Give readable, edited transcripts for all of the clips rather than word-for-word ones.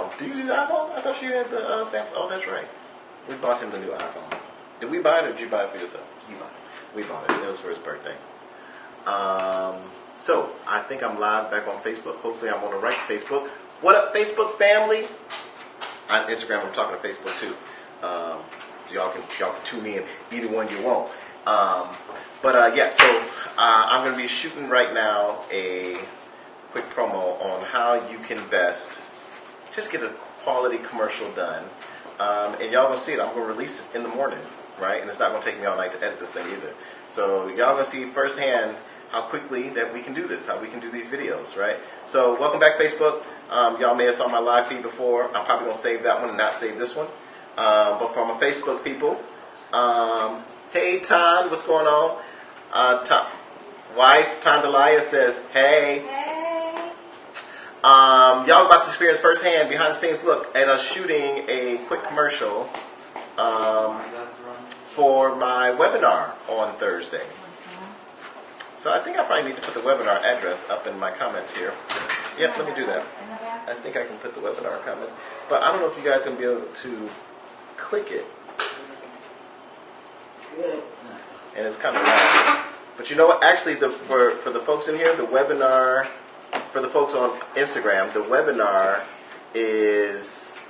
iPhone. Do you use the iPhone? I thought you had the Samsung. Oh, that's right. We bought him the new iPhone. Did we buy it or did you buy it for yourself? You bought it. We bought it. It was for his birthday. So, I think I'm live back on Facebook. Hopefully I'm on the right Facebook. What up, Facebook family? On Instagram, I'm talking to Facebook too. So y'all can tune in either one you want. So I'm going to be shooting right now a quick promo on how you can best just get a quality commercial done. And y'all going to see it. I'm going to release it in the morning, right? And it's not going to take me all night to edit this thing either. So y'all going to see firsthand how quickly that we can do this, how we can do these videos, right? So welcome back, Facebook. Y'all may have saw my live feed before. I'm probably going to save that one and not save this one. But for my Facebook people, hey, Ton, what's going on? Wife, Tondalaya says, hey. Hey. Y'all about to experience firsthand, behind the scenes look at us shooting a quick commercial for my webinar on Thursday. So I think I probably need to put the webinar address up in my comments here. Yep, let me do that. I think I can put the webinar comments. But I don't know if you guys are going to be able to click it. And it's kind of long. But you know what? Actually, for the folks in here, the webinar, for the folks on Instagram, the webinar is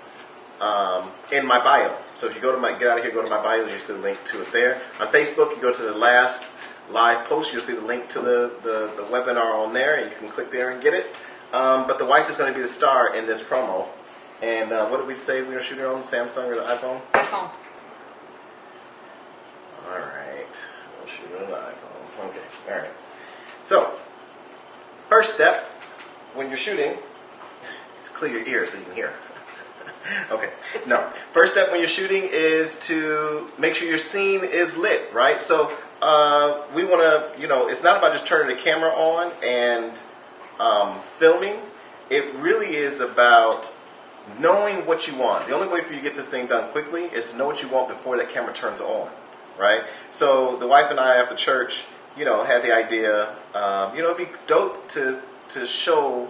in my bio. So if you go to get out of here, go to my bio, you'll see the link to it there. On Facebook, you go to the last live post, you'll see the link to the webinar on there, and you can click there and get it. But the wife is going to be the star in this promo. And what did we say we were shooting on? Samsung or the iPhone? iPhone. All right. We'll shoot it on the iPhone. Okay. All right. So, first step when you're shooting is clear your ears so you can hear. Okay. No. First step when you're shooting is to make sure your scene is lit, right? So, we want to, it's not about just turning the camera on and filming. It really is about knowing what you want. The only way for you to get this thing done quickly is to know what you want before that camera turns on, right? So the wife and I after church, had the idea, it'd be dope to show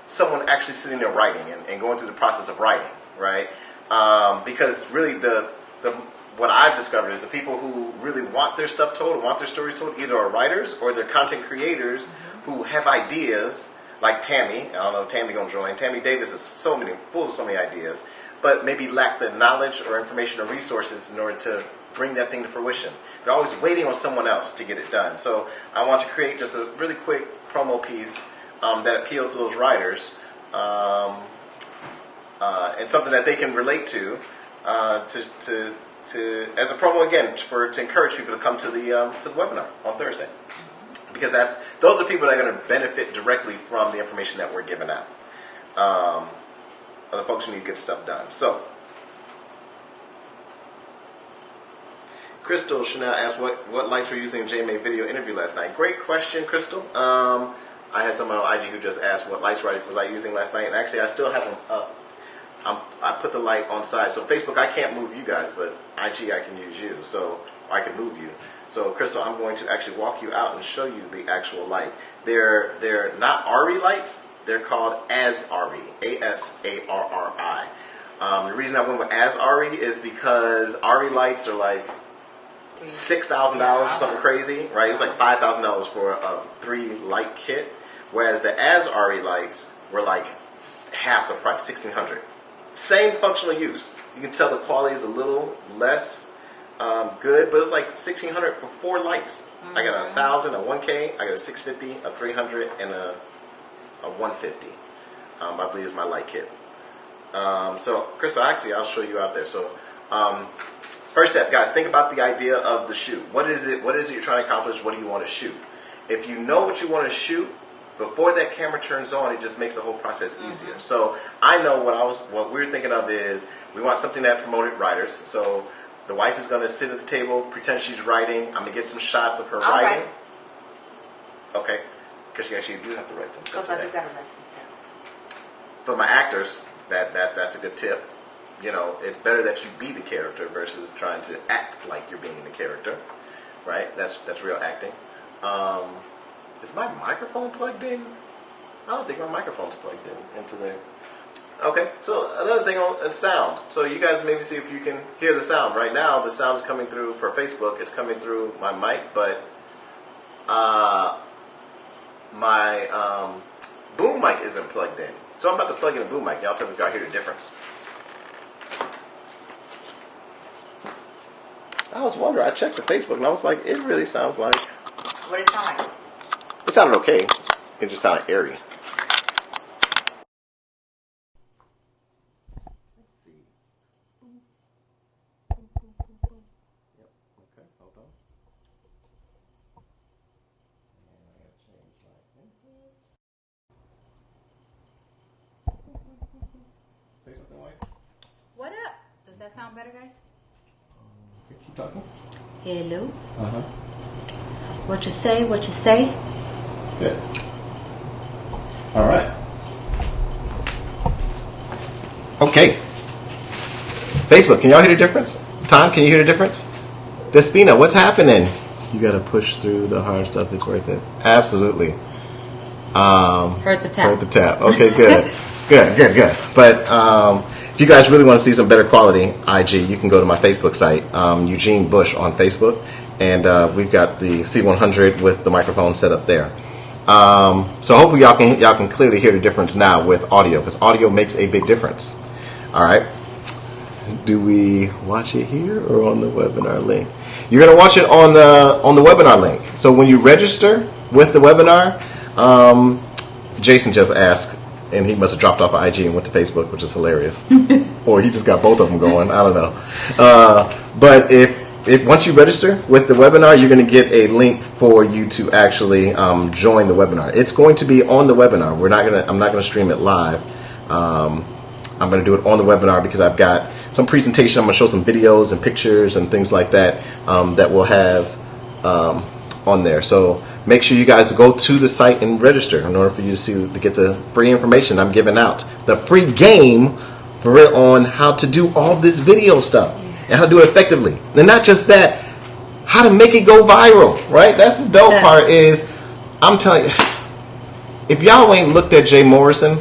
someone actually sitting there writing and going through the process of writing, right? Because really what I've discovered is the people who really want their stuff told, want their stories told, either are writers or they're content creators who have ideas, like Tammy. I don't know if Tammy gonna join. Tammy Davis is full of so many ideas, but maybe lack the knowledge or information or resources in order to bring that thing to fruition. They're always waiting on someone else to get it done. So I want to create just a really quick promo piece that appeals to those writers and something that they can relate to as a promo again to encourage people to come to the webinar on Thursday, because those are people that are going to benefit directly from the information that we're giving out. Are the folks who need to get stuff done. So, Crystal Chanel asked what lights were using in JMA video interview last night. Great question, Crystal. I had someone on IG who just asked what lights was I using last night, and actually I still have them up. I put the light on side. So Facebook, I can't move you guys, but IG, I can use you. So I can move you. So Crystal, I'm going to actually walk you out and show you the actual light. They're not ARRI lights. They're called ASARRI, ASARRI. The reason I went with ASARRI is because ARRI lights are like $6,000 or something crazy, right? It's like $5,000 for a 3-light kit, whereas the ASARRI lights were like half the price, $1,600. Same functional use. You can tell the quality is a little less good, but it's like $1,600 for 4 lights. I got 1,000, a 1K, I got a 650, a 300, and a 150. I believe is my light kit. So, Crystal, actually, I'll show you out there. So, first step, guys, think about the idea of the shoot. What is it you're trying to accomplish? What do you want to shoot? If you know what you want to shoot, before that camera turns on, it just makes the whole process easier. So I know what we were thinking of is we want something that promoted writers. So the wife is going to sit at the table, pretend she's writing. I'm going to get some shots of her writing. Okay, because you actually do have to write some stuff. Because I do got to write some stuff. For my actors, that's a good tip. It's better that you be the character versus trying to act like you're being the character, right? That's real acting. Is my microphone plugged in? I don't think my microphone's plugged in into there. Okay, so another thing on sound. So you guys maybe see if you can hear the sound. Right now, the sound's coming through for Facebook. It's coming through my mic, but my boom mic isn't plugged in. So I'm about to plug in a boom mic. Y'all tell me if y'all hear the difference. I was wondering. I checked the Facebook, and I was like, it really sounds like... What does it sound like? It sounded okay. It just sounded airy. Say something, White. What up? Does that sound better, guys? Keep talking. Hello. What you say? What you say? Good. All right. Okay. Facebook, can y'all hear the difference? Tom, can you hear the difference? Despina, what's happening? You got to push through the hard stuff. It's worth it. Absolutely. Heard the tap. Heard the tap. Okay, good. good. But if you guys really want to see some better quality IG, you can go to my Facebook site, Eugene Bush on Facebook, and we've got the C100 with the microphone set up there. So hopefully y'all can clearly hear the difference now with audio, because audio makes a big difference. All right. Do we watch it here or on the webinar link? You're going to watch it on the webinar link. So when you register with the webinar, Jason just asked, and he must have dropped off of IG and went to Facebook, which is hilarious. Or he just got both of them going. I don't know. But if once you register with the webinar, you're going to get a link for you to actually join the webinar. It's going to be on the webinar. I'm not going to stream it live. I'm going to do it on the webinar because I've got some presentation. I'm going to show some videos and pictures and things like that that we'll have on there. So make sure you guys go to the site and register in order for you to get the free information I'm giving out. The free game for real on how to do all this video stuff and how to do it effectively. And not just that, how to make it go viral, right? That's the dope part is, I'm telling you, if y'all ain't looked at Jay Morrison,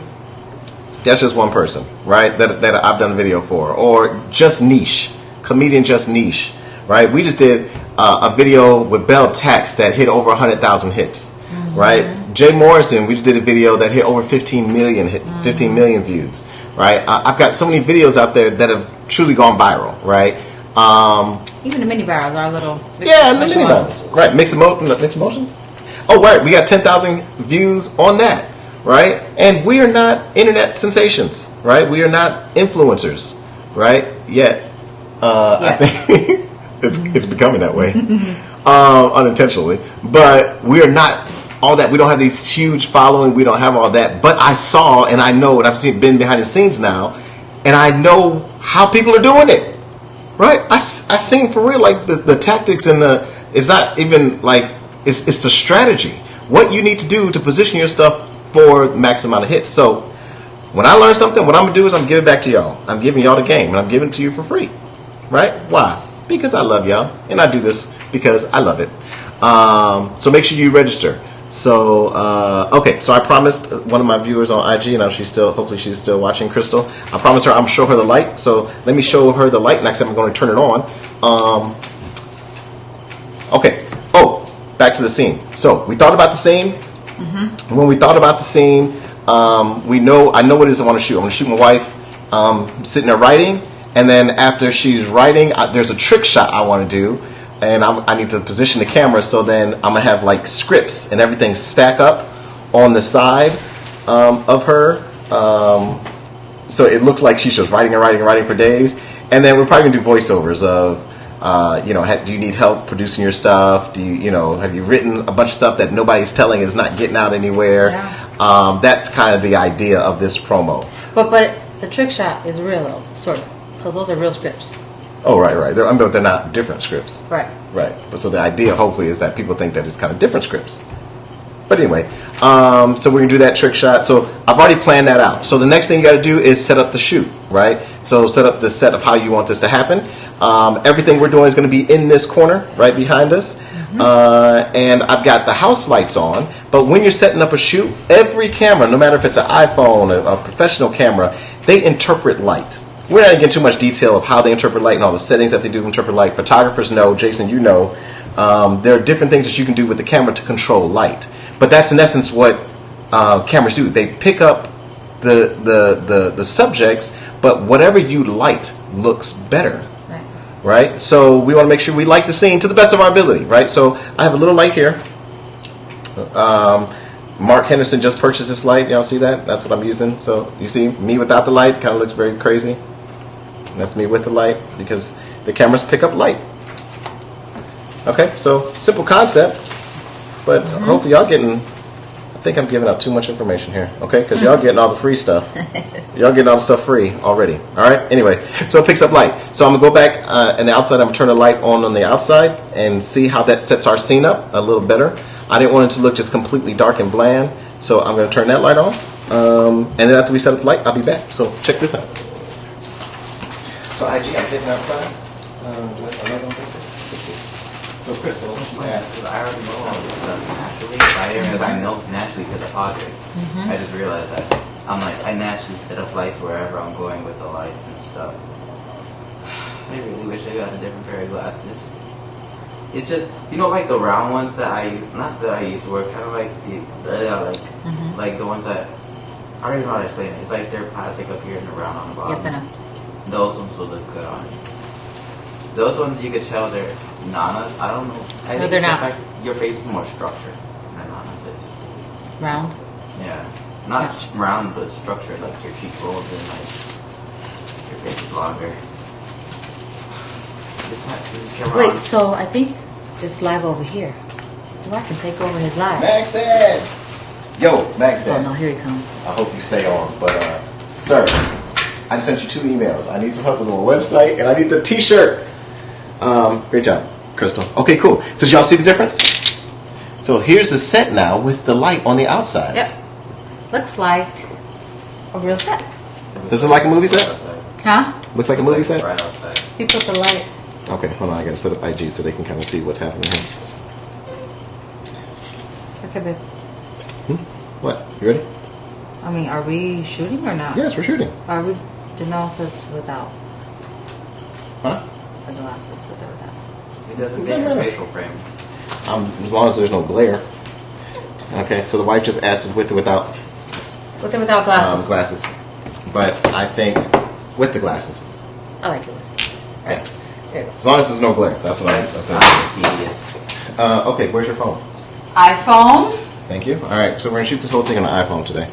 that's just one person, right? That I've done a video for. Or Just Niche, comedian Just Niche, right? We just did a video with Bell Tax that hit over 100,000 hits, right? Jay Morrison, we just did a video that hit over 15 million views, right? I've got so many videos out there that have truly gone viral, right? Even the mini virals are a little... the mini virals, right? Mixed emotions. Oh, right, we got 10,000 views on that. Right? And we are not internet sensations, right? We are not influencers, right? Yet. I think it's becoming that way, unintentionally. But we are not all that. We don't have these huge following. We don't have all that. But I saw and I know, and I've been behind the scenes now, and I know how people are doing it, right? I seen for real, like the tactics and it's not even like, it's the strategy. What you need to do to position your stuff for the max amount of hits. So when I learn something, what I'm going to do is I'm giving it back to y'all. I'm giving y'all the game, and I'm giving it to you for free. Right? Why? Because I love y'all, and I do this because I love it. So make sure you register. So, okay, so I promised one of my viewers on IG, and hopefully she's still watching, Crystal. I promised her I'm going to show her the light. So let me show her the light. Next time I'm going to turn it on. Okay. Oh, back to the scene. So we thought about the scene. When we thought about the scene, I know what it is I want to shoot. I want to shoot my wife sitting there writing, and then after she's writing, there's a trick shot I want to do, and I need to position the camera so then I'm going to have like scripts and everything stack up on the side of her, so it looks like she's just writing for days, and then we're probably going to do voiceovers of do you need help producing your stuff? Do you have you written a bunch of stuff that nobody's telling is not getting out anywhere? Yeah. That's kind of the idea of this promo. But the trick shot is real though, sort of, because those are real scripts. Oh, right. They're not different scripts. Right. But so the idea, hopefully, is that people think that it's kind of different scripts. But anyway, so we're going to do that trick shot. So I've already planned that out. So the next thing you got to do is set up the shoot, right? So set up the set of how you want this to happen. Everything we're doing is going to be in this corner right behind us. And I've got the house lights on. But when you're setting up a shoot, every camera, no matter if it's an iPhone, a professional camera, they interpret light. We're not going to get into too much detail of how they interpret light and all the settings that they do to interpret light. Photographers know, Jason, you know, there are different things that you can do with the camera to control light. But that's in essence what cameras do. They pick up the subjects, but whatever you light looks better. Right? So we want to make sure we light the scene to the best of our ability, right? So I have a little light here. Mark Henderson just purchased this light. Y'all see that? That's what I'm using. So you see me without the light, kind of looks very crazy. And that's me with the light because the cameras pick up light. Okay, so simple concept, but hopefully y'all getting, I think I'm giving out too much information here, okay? Because y'all getting all the free stuff. Y'all getting all the stuff free already, all right? Anyway, so it picks up light. So I'm going to go back on the outside. I'm going to turn the light on the outside and see how that sets our scene up a little better. I didn't want it to look just completely dark and bland, so I'm going to turn that light on. And then after we set up the light, I'll be back. So check this out. So IG, I'm heading outside. So Chris, what you ask? I already know all this stuff naturally. I know naturally because of Padre. I just realized that. I'm like, I naturally set up lights wherever I'm going with the lights and stuff. I really wish I got a different pair of glasses. It's just, you know, like the round ones that not that I used to wear, kind of like like the ones that, I don't even know how to explain it. It's like they're plastic up here and they're round on the bottom. Yes, I know. Those ones will look good on you. Those ones you could tell they're Nana's. I don't know. I think they're not. Like your face is more structured than Nana's is. Round? Yeah. Not round, but structured. Like your cheekbones and like your face is longer. This camera Wait, on. so I think it's live over here. Well, I can take over his live. Max Dad! Yo, Max Oh Dad. no, here he comes. I hope you stay on, but sir, I just sent you 2 emails. I need some help with my website, and I need the t-shirt. Great job, Crystal. Okay, cool. So did y'all see the difference? So here's the set now with the light on the outside. Yep. Looks like a real set. Does it look like a movie set? Huh? Looks like a movie set? Right outside. You put the light. Okay, hold on. I gotta set up IG so they can kind of see what's happening here. Okay, babe. What? You ready? I mean, are we shooting or not? Yes, we're shooting. Are we? Janelle says without Huh? the glasses, with or without. It doesn't fit your facial frame. As long as there's no glare. Okay, so the wife just asked us with or without With or without glasses? glasses. But I think with the glasses. I like it with. Right. There you go. As long as there's no glare. That's what I'm Tedious. okay, where's your phone? iPhone. Thank you. Alright, so we're going to shoot this whole thing on the iPhone today.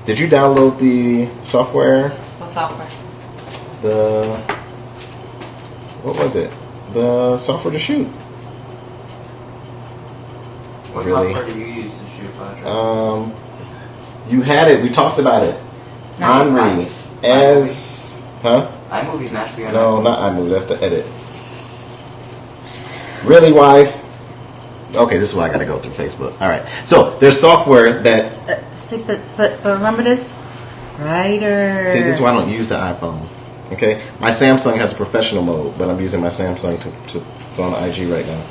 Did you download the software? What software? What was it? The software to shoot. What Really? software do you use to shoot, Padre? You had it. We talked about it. No, Henri. As... Huh? iMovie's naturally on No, iPhone. not iMovie. That's the edit. Really, wife? Okay, this is why I gotta go through Facebook. Alright. So, there's software that... See, but remember this? Brighter. See, this is why I don't use the iPhone. Okay? My Samsung has a professional mode, but I'm using my Samsung to go on IG right now.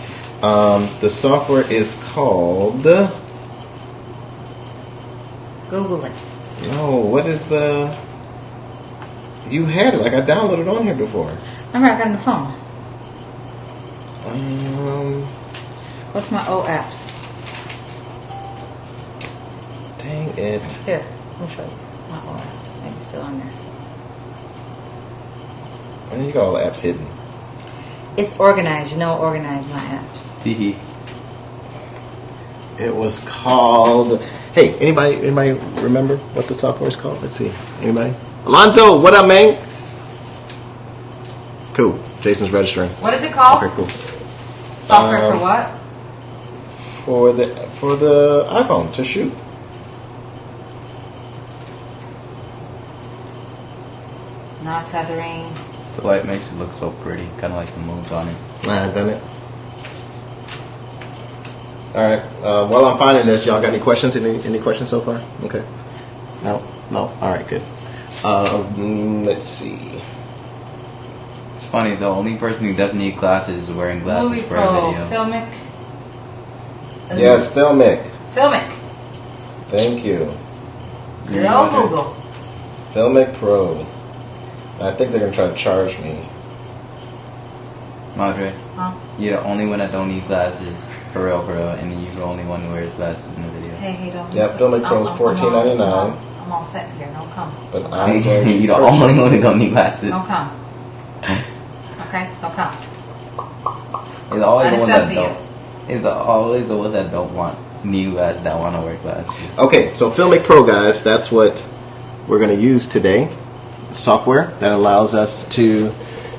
The software is called... Google it. No, what is the... You had it. Like, I downloaded on here before. Remember, I got on the phone. What's my old apps? Dang it. Here, let me show you. My old apps. Maybe still on there. Why you got all the apps hidden? It's organized. You know, organize my apps. It was called... Hey, anybody remember what the software is called? Let's see. Anybody? Alonzo, what up, man? Cool. Jason's registering. What is it called? Okay, cool. Software for what? For the iPhone to shoot. Not tethering. The light makes it look so pretty, kind of like the moves on it. Nah, done it. All right. While I'm finding this, y'all got any questions? Any questions so far? Okay. No. All right, good. Let's see. It's funny, the only person who doesn't need glasses is wearing glasses Movie for Pro. a video. Filmic. Yes, Filmic. Filmic. Thank you. Good old Google. Filmic Pro. I think they're gonna try to charge me. Madre, Huh? you're the only one that don't need glasses. For real, and you're the only one who wears glasses in the video. Hey, don't. Yeah, Filmic Pro is $14.99. I'm all set here. Don't come. But I'm going to You're the only one who don't need glasses. Don't come. Okay? Don't come. It's always the That is ones up that for don't. It's always the ones that don't want need glasses, that want to wear glasses. Okay, so Filmic Pro, guys, that's what we're going to use today. Software that allows us to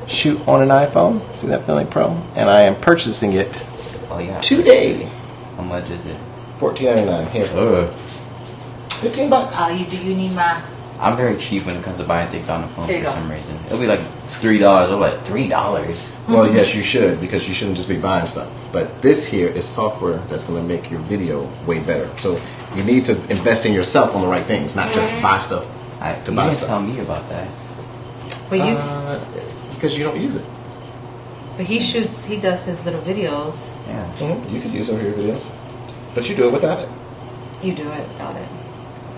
shoot on an iPhone. See that, Filmic Pro? And I am purchasing it Oh yeah. today. How much is it? $14.99. Here, $15. Do you need my? I'm very cheap when it comes to buying things on the phone There you for go. some reason. It'll be like $3. I'm like $3. Well, yes, you should, because you shouldn't just be buying stuff. But this here is software that's going to make your video way better. So you need to invest in yourself on the right things, not just buy stuff to You buy didn't stuff. tell me about that. But you. Because you don't use it. But he shoots. He does his little videos. Yeah. You could use it for your videos, but you do it without it. You do it without it.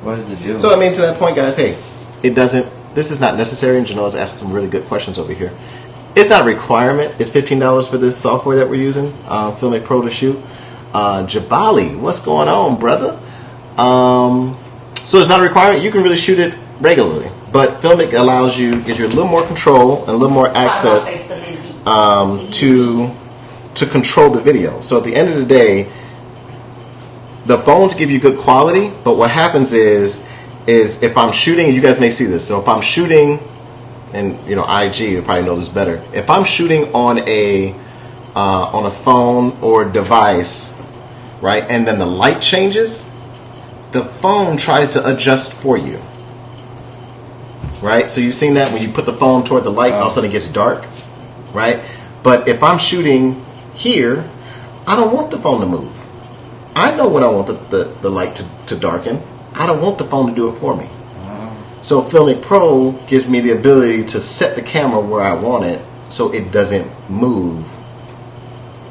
What does it do? So I mean, to that point, guys, hey, it doesn't. This is not necessary, and Janelle's asked some really good questions over here. It's not a requirement. It's $15 for this software that we're using, Filmic Pro to shoot. Jabali, what's going on, brother? So it's not a requirement. You can really shoot it regularly, but Filmic allows you, gives you a little more control and a little more access to control the video. So at the end of the day, the phones give you good quality, but what happens is if I'm shooting, and you guys may see this, so if I'm shooting, and you know, IG, you probably know this better. If I'm shooting on a phone or device, right, and then the light changes, the phone tries to adjust for you, right? So you've seen that when you put the phone toward the light, all of a sudden it gets dark, right? But if I'm shooting here, I don't want the phone to move. I know when I want the light to darken. I don't want the phone to do it for me. So Filmic Pro gives me the ability to set the camera where I want it so it doesn't move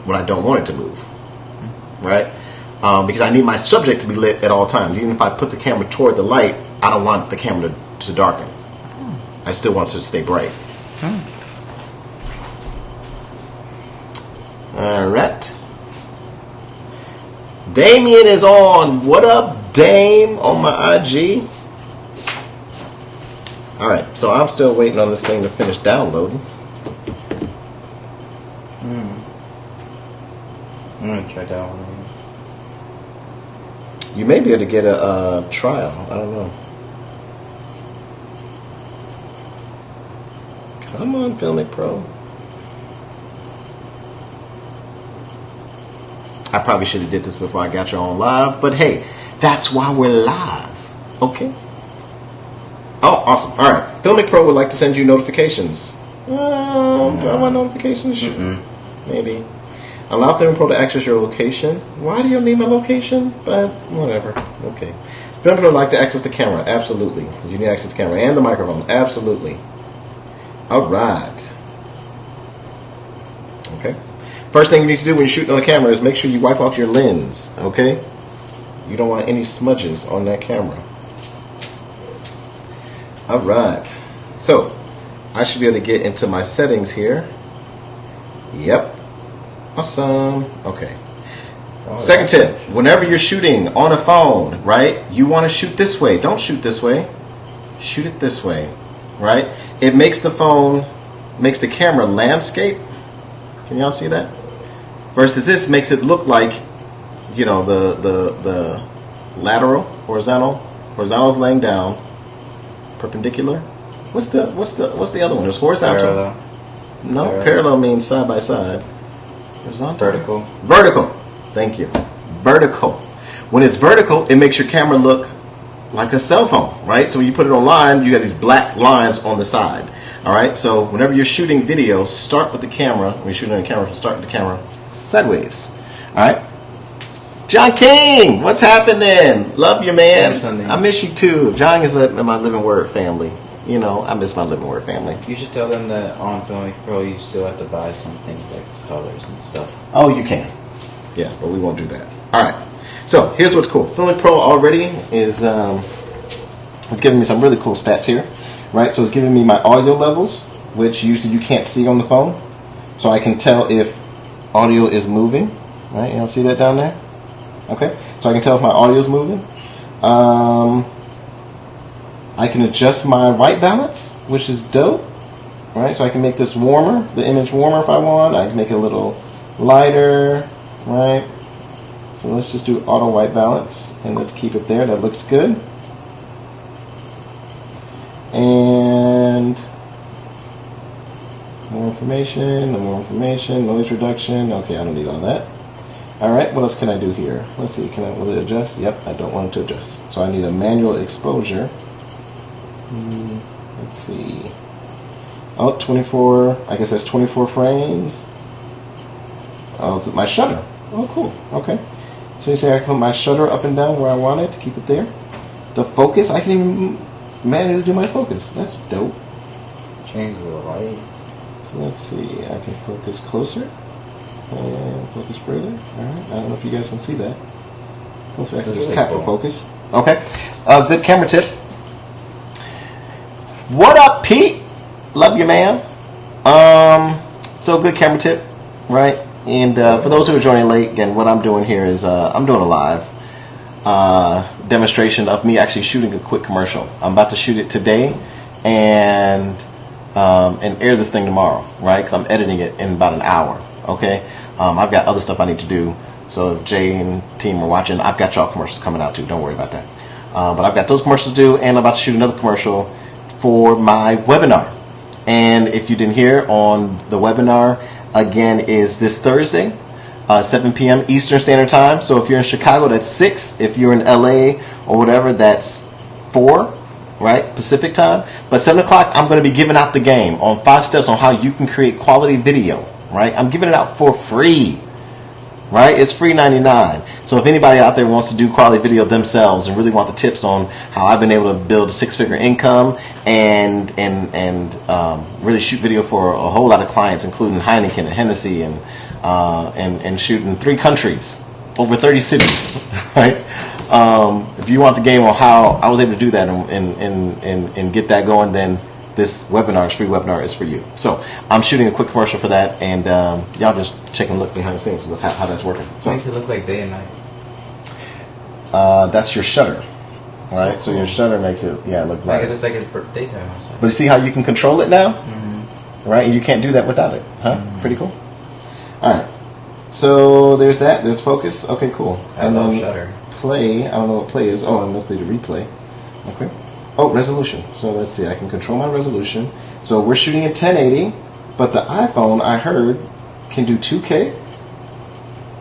when I don't want it to move, right? Because I need my subject to be lit at all times. Even if I put the camera toward the light, I don't want the camera to darken. I still want it to stay bright. All right. Damien is on. What up, Dame, on my IG? All right, so I'm still waiting on this thing to finish downloading. I'm gonna try that one. You may be able to get a trial. I don't know. Come on, Filmic Pro. I probably should have did this before I got you on live, but hey, that's why we're live. Okay. Oh, awesome. All right. Filmic Pro would like to send you notifications. Do I want notifications? Maybe. Allow Filmic Pro to access your location. Why do you need my location? But whatever. Okay. Filmic Pro would like to access the camera. Absolutely. You need access to the camera and the microphone. Absolutely. All right. Okay. First thing you need to do when you're shooting on a camera is make sure you wipe off your lens. Okay. You don't want any smudges on that camera. All right. So I should be able to get into my settings here. Yep. Awesome. Okay. Second tip, whenever you're shooting on a phone, right, you want to shoot this way. Don't shoot this way. Shoot it this way, right? It makes the phone, makes the camera landscape. Can y'all see that? Versus this makes it look like, you know, the lateral, horizontal's laying down, perpendicular. What's the other one? There's horizontal. Parallel. No, parallel means side by side. Vertical. Vertical. Thank you. Vertical. When it's vertical, it makes your camera look like a cell phone, right? So when you put it online, you have these black lines on the side. All right. So whenever you're shooting video, start with the camera. When you're shooting on the camera, start with the camera sideways. All right. John King, what's happening? Love you, man. I miss you too. John is in my Living Word family. You know, I miss my Living Word family. You should tell them that on Filmic Pro you still have to buy some things like colors and stuff. Oh, you can. Yeah, but we won't do that. All right. So here's what's cool. Filmic Pro already is giving me some really cool stats here. right? So it's giving me my audio levels, which usually you can't see on the phone. So I can tell if audio is moving, right? You don't see that down there? Okay, so I can tell if my audio is moving. I can adjust my white balance, which is dope, right? So I can make this warmer, the image warmer if I want. I can make it a little lighter, right? So let's just do auto white balance, and let's keep it there. That looks good. And more information, noise reduction. Okay, I don't need all that. All right, what else can I do here? Let's see, will it adjust? Yep, I don't want it to adjust. So I need a manual exposure. Let's see. Oh, 24, I guess that's 24 frames. Oh, it's my shutter. Oh, cool, okay. So you say I can put my shutter up and down where I want it to keep it there. The focus, I can even manually do my focus. That's dope. Change the light. So let's see, I can focus closer and focus further. Alright, I don't know if you guys can see that. Hopefully I can just tap the focus. Okay, good camera tip. What up, Pete? Love you, man. So good camera tip, right? And for those who are joining late, again, what I'm doing here is I'm doing a live demonstration of me actually shooting a quick commercial. I'm about to shoot it today and air this thing tomorrow, right? Because I'm editing it in about an hour. Okay, I've got other stuff I need to do. So if Jay and team are watching, I've got y'all commercials coming out too. Don't worry about that. But I've got those commercials to do, and I'm about to shoot another commercial for my webinar. And if you didn't hear, on the webinar again is this Thursday, 7 p.m. Eastern Standard Time. So if you're in Chicago, that's 6. If you're in LA or whatever, that's 4, right? Pacific time. But 7 o'clock, I'm going to be giving out the game on 5 steps on how you can create quality video, right? I'm giving it out for free, right? It's free 99. So if anybody out there wants to do quality video themselves and really want the tips on how I've been able to build a 6-figure income and really shoot video for a whole lot of clients, including Heineken and Hennessy and shoot in 3 countries, over 30 cities, right? If you want the game on how I was able to do that and get that going, then this webinar, free webinar, is for you. So I'm shooting a quick commercial for that, and y'all just check and look behind the scenes with how that's working. So It makes it look like day and night. that's your shutter, right? So your shutter makes it, look Like bright. it looks like it's daytime outside. But you see how you can control it now, right? And you can't do that without it, huh? Pretty cool. All right. So there's that. There's focus. Okay, cool. I love shutter. Play. I don't know what play is. Oh, I must be the replay. Okay. Oh, resolution. So let's see. I can control my resolution. So we're shooting in 1080, but the iPhone, I heard, can do 2K,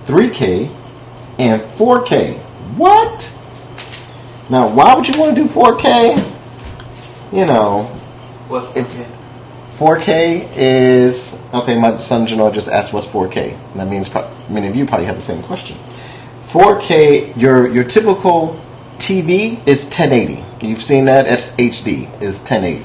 3K, and 4K. What? Now, why would you want to do 4K? You know, What? if 4K is okay. My son Janelle just asked what's 4K. And that means many of you probably have the same question. 4K, your typical TV is 1080. You've seen that. That's HD is 1080.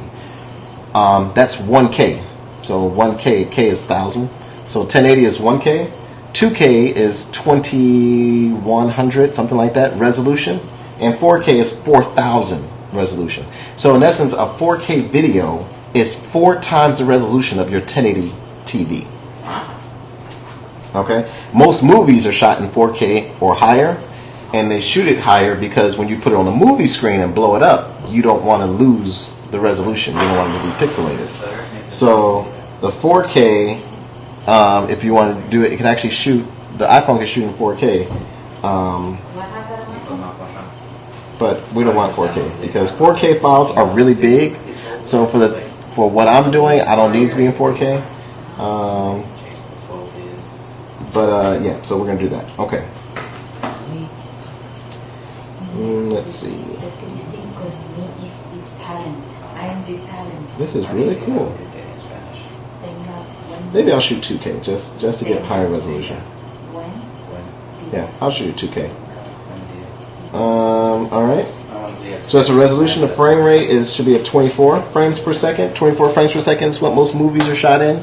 That's 1K. So 1K, K is 1,000. So 1080 is 1K. 2K is 2100, something like that, resolution. And 4K is 4,000 resolution. So in essence, a 4K video is 4 times the resolution of your 1080 TV. Okay? Most movies are shot in 4K or higher, and they shoot it higher because when you put it on a movie screen and blow it up, you don't want to lose the resolution. You don't want it to be pixelated. So the 4K, if you want to do it, it can actually shoot, the iPhone can shoot in 4K. But we don't want 4K because 4K files are really big. So for what I'm doing, I don't need to be in 4K. Yeah, so we're gonna do that. Okay. Let's see. This is really cool. Maybe I'll shoot 2K just to get higher resolution. Yeah, I'll shoot 2K. All right. So as a resolution, the frame rate should be at 24 frames per second. 24 frames per second is what most movies are shot in.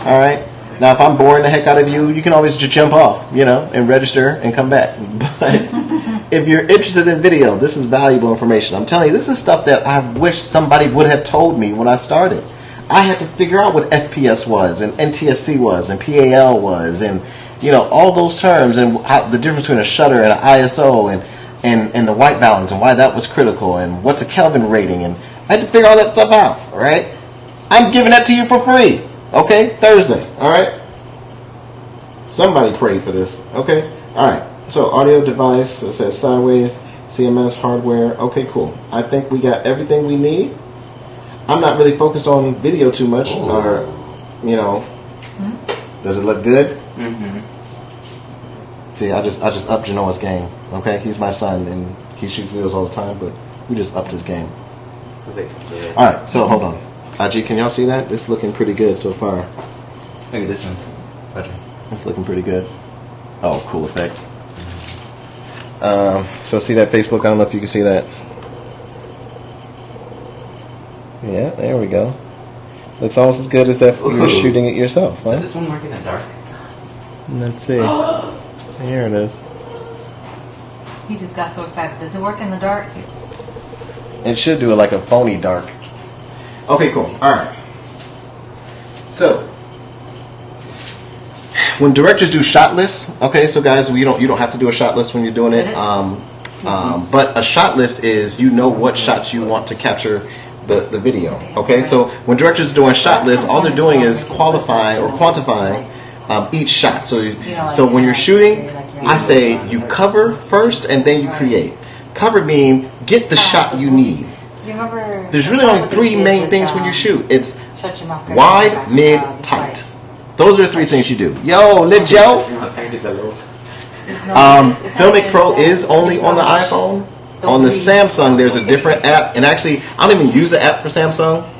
All right. Now, if I'm boring the heck out of you, you can always just jump off, and register and come back. if you're interested in video, this is valuable information. I'm telling you, this is stuff that I wish somebody would have told me when I started. I had to figure out what FPS was and NTSC was and PAL was and all those terms and how, the difference between a shutter and an ISO and the white balance and why that was critical and what's a Kelvin rating, and I had to figure all that stuff out. All right, I'm giving that to you for free. Okay, Thursday. All right. Somebody prayed for this. Okay. All right. So audio device. It says sideways. CMS hardware. Okay, cool. I think we got everything we need. I'm not really focused on video too much, or does it look good? Mm-hmm. See, I just upped Genoa's game. Okay, he's my son and he shoots videos all the time, but we just upped his game. All right, so hold on. IG, can y'all see that? It's looking pretty good so far. Look at this one. Better. It's looking pretty good. Oh, cool effect. So see that Facebook? I don't know if you can see that. Yeah, there we go. Looks almost as good as that you're shooting it yourself, huh? Does this one work in the dark? Let's see. Here it is. He just got so excited. Does it work in the dark? It should do it like a phony dark. Okay, cool. All right. So, when directors do shot lists, okay, so guys, you don't have to do a shot list when you're doing it. But a shot list is what shots you want to capture the video. Okay, so when directors are doing shot lists, all they're doing is qualifying or quantifying each shot. So when you're shooting, I say you cover first and then you create. Cover mean get the shot you need. There's really only three main things when you shoot. It's wide, mid, tight. Those are the three things you do. Yo, Lil Joe. Filmic Pro is only on the iPhone. On the Samsung, there's a different app, and actually, I don't even use the app for Samsung.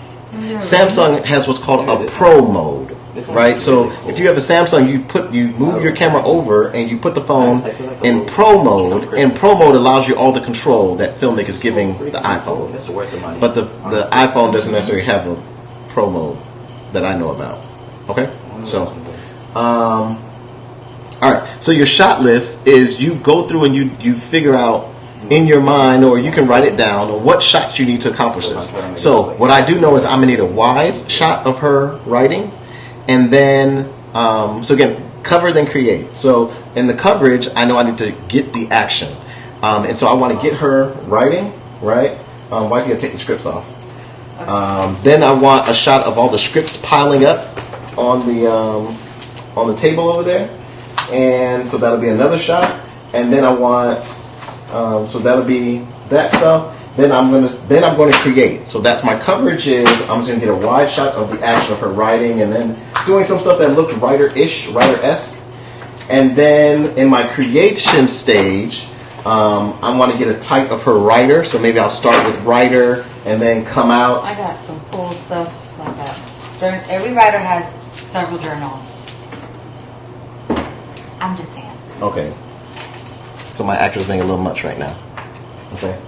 Samsung has what's called a Pro mode, right? So if you have a Samsung, you move your camera over and you put the phone in Pro mode, and Pro mode allows you all the control that Filmic is giving the iPhone. But the iPhone doesn't necessarily have a Pro mode that I know about. Okay, so all right. So your shot list is you go through and you figure out in your mind, or you can write it down, or what shots you need to accomplish this. So what I do know is I'm gonna need a wide shot of her writing, and then so again, cover then create. So in the coverage, I know I need to get the action, and so I want to get her writing, right? Why can't I take the scripts off? Then I want a shot of all the scripts piling up on the table over there, and so that'll be another shot. And then I want so that'll be that stuff. Then I'm going to create. So that's my coverage. Is I'm just going to get a wide shot of the action of her writing, and then doing some stuff that looks writer-esque. And then in my creation stage, I want to get a type of her writer. So maybe I'll start with writer and then come out. I got some cool stuff like that. Every writer has several journals. I'm just saying. Okay. So my actor's being a little much right now. Okay.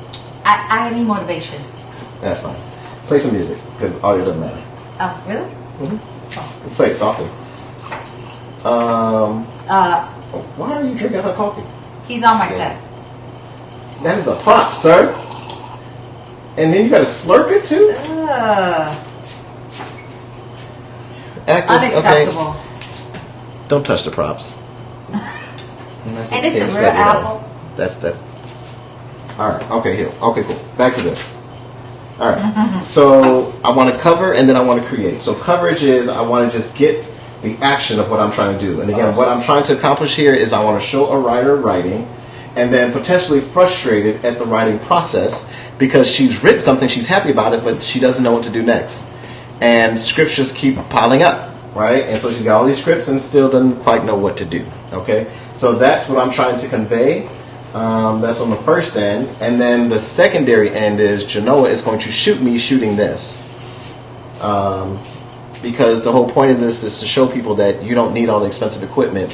I need motivation. That's fine. Play some music, because audio doesn't matter. Oh, really? Mm-hmm. Oh. Play it softly. Why are you drinking her coffee? He's on my set. That is a prop, sir. And then you gotta slurp it too? Actors, unacceptable. Okay. Don't touch the props. And it's a real apple. That's alright, okay, here. Okay, cool. Back to this. Alright. So I want to cover and then I want to create. So coverage is I want to just get the action of what I'm trying to do. And again, what I'm trying to accomplish here is I want to show a writer writing and then potentially frustrated at the writing process because she's written something, she's happy about it, but she doesn't know what to do next. And scripts just keep piling up, right? And so she's got all these scripts and still doesn't quite know what to do, okay? So that's what I'm trying to convey. That's on the first end. And then the secondary end is Genoa is going to shoot me shooting this. Because the whole point of this is to show people that you don't need all the expensive equipment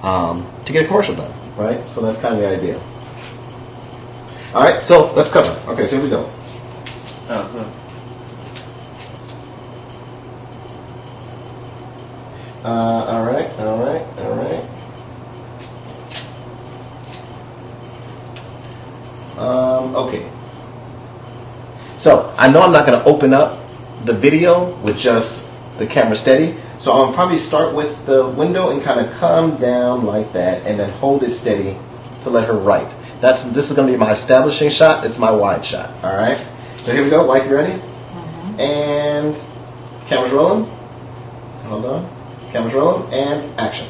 to get a commercial done, right? So that's kind of the idea. All right, so let's cover. Okay, so here we go. All right. So I know I'm not going to open up the video with just the camera steady. So I'll probably start with the window and kind of come down like that, and then hold it steady to let her write. This is going to be my establishing shot. It's my wide shot. All right. So here we go. Wife, you ready? And camera's rolling. Hold on. Camera's rolling and action.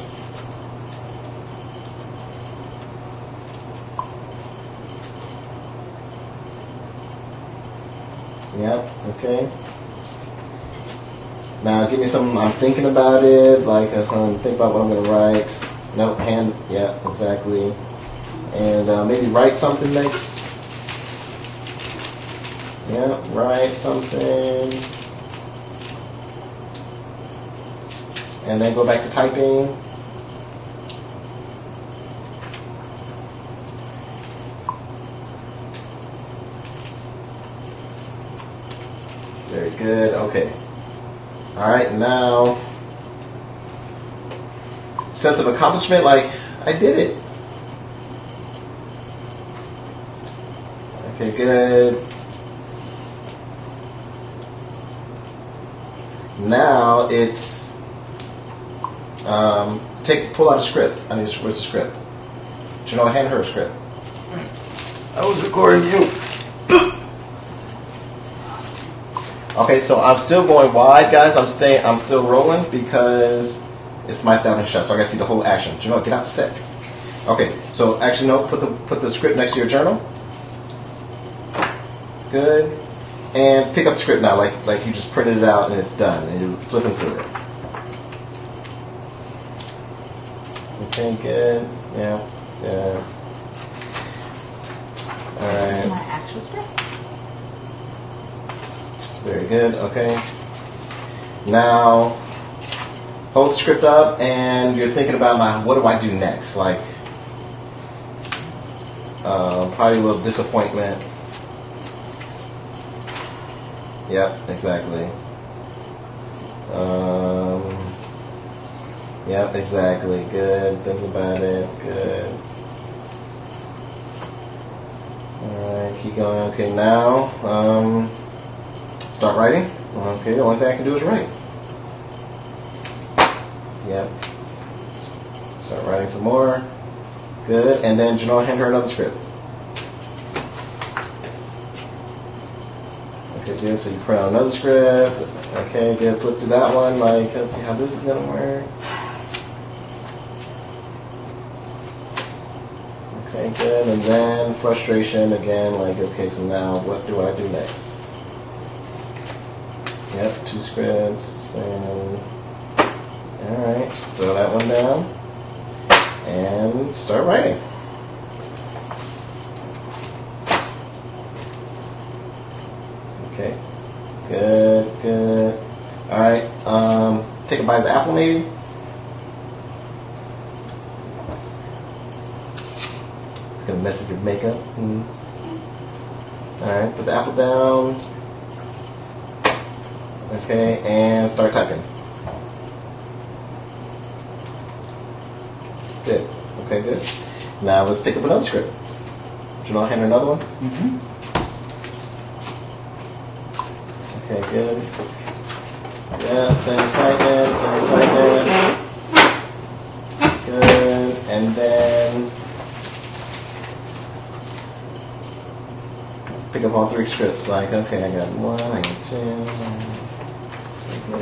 Yep. Okay. Now give me some. I'm thinking about it. Like if I'm thinking about what I'm gonna write. Nope. Hand. Yeah. Exactly. And maybe write something next. Yeah. Write something. And then go back to typing. Very good. Okay. All right. Now, sense of accomplishment. Like I did it. Okay. Good. Now it's pull out a script. I need where's the script? Janelle, hand her a script. I was recording you. Okay, so I'm still going wide, guys. I'm still rolling because it's my establishing shot, so I gotta see the whole action. Janelle, get out the set. Okay, so actually no, put the script next to your journal. Good. And pick up the script now, like you just printed it out and it's done, and you're flipping through it. Okay, good. Yeah. All right. This is my actual script. Very good. Okay. Now, hold the script up, and you're thinking about like, what do I do next? Like, probably a little disappointment. Yep, exactly. Yep, exactly. Good. Thinking about it. Good. All right, keep going. Okay, now, start writing. Okay, the only thing I can do is write. Yep. Start writing some more. Good. And then Janelle, hand her another script. Okay, good. So you print out another script. Okay, good. Flip through that one. Like, let's see how this is gonna work. Okay, good. And then frustration again. Like, okay, so now what do I do next? Yep, 2 scripts, and alright, throw that one down, and start writing. Okay, good. Alright, take a bite of the apple maybe? It's gonna mess up your makeup. Alright, put the apple down. Okay, and start typing. Good. Okay, good. Now let's pick up another script. Janelle, hand her another one. Okay, good. Yeah, same excitement. Good. And then pick up all 3 scripts. Like, okay, I got 1, I got 2. And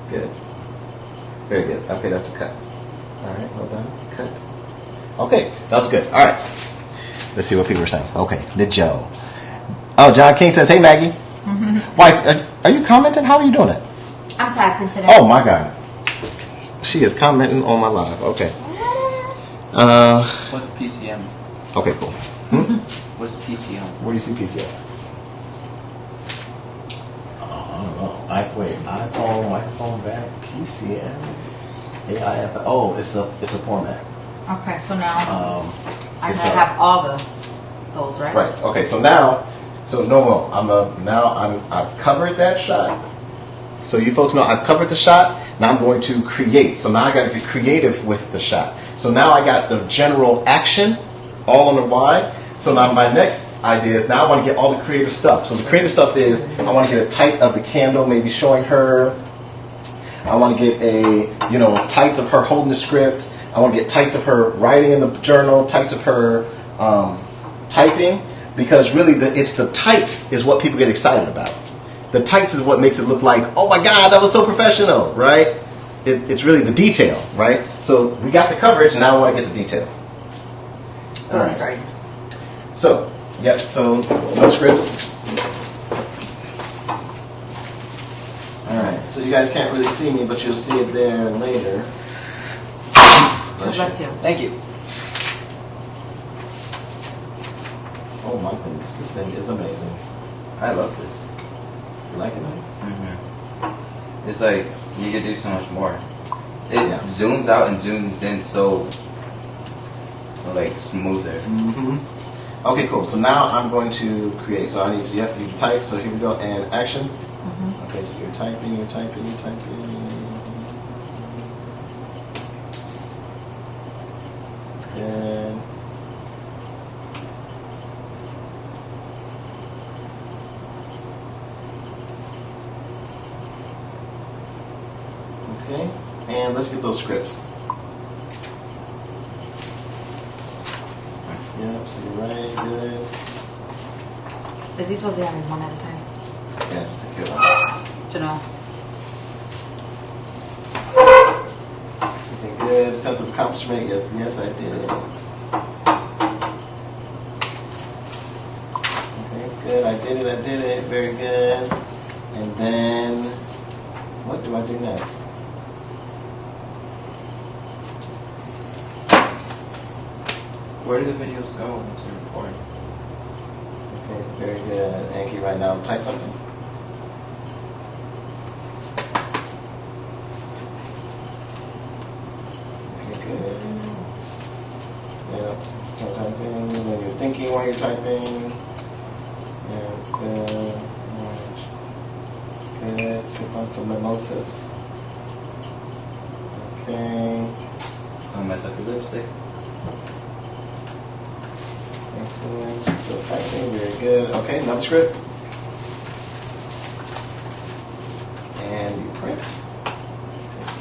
good. Very good. Okay, that's a cut. All right, hold on. Cut. Okay, that's good. All right. Let's see what people are saying. Okay, the Joe. Oh, John King says, "Hey, Maggie. Wife, are you commenting? How are you doing it?" I'm typing today. Oh my God. She is commenting on my live. Okay. What's PCM? Okay, cool. What's PCM? Where do you see PCM? Oh, I don't know. iPhone, microphone back, PCM, AIF. Oh, it's a format. Okay, so now I it's have all those, right? Right. Okay. So now, I've covered that shot. So you folks know I've covered the shot. Now I'm going to create. So now I got to get creative with the shot. So now I got the general action all on the Y. So now my next idea is now I want to get all the creative stuff. So the creative stuff is I want to get a tight of the candle, maybe showing her. I want to get a, tights of her holding the script. I want to get tights of her writing in the journal, tights of her typing, because really it's the tights is what people get excited about. The tights is what makes it look like, oh my God, that was so professional, right? It's really the detail, right? So we got the coverage, now I want to get the detail. All right. Starting. So, so no scripts. Alright, so you guys can't really see me, but you'll see it there later. Bless you. Thank you. Oh my goodness, this thing is amazing. I love this. You like it, man? Mm-hmm. It's like you could do so much more. It zooms out and zooms in so like smoother. Mm-hmm. Okay, cool. So now I'm going to create. So I need to, you type. So here we go. And action. Mm-hmm. Okay, so you're typing. And okay, and let's get those scripts. Yep, so you're writing good. Is he supposed to have it one at a time? Yeah, just a good one. Do you know? Okay, good. Sense of accomplishment. Yes, I did it. Okay, good. I did it. Very good. And then, what do I do next? Where do the videos go once you record? Okay, very good. Anki, right now, type something. Okay, good. Yeah, start typing. When you're thinking while you're typing. Yeah, good. Good. Sip on some mimosas. Okay. Don't mess up your lipstick. Excellent. Still typing. Very good. Okay, another script. And you print.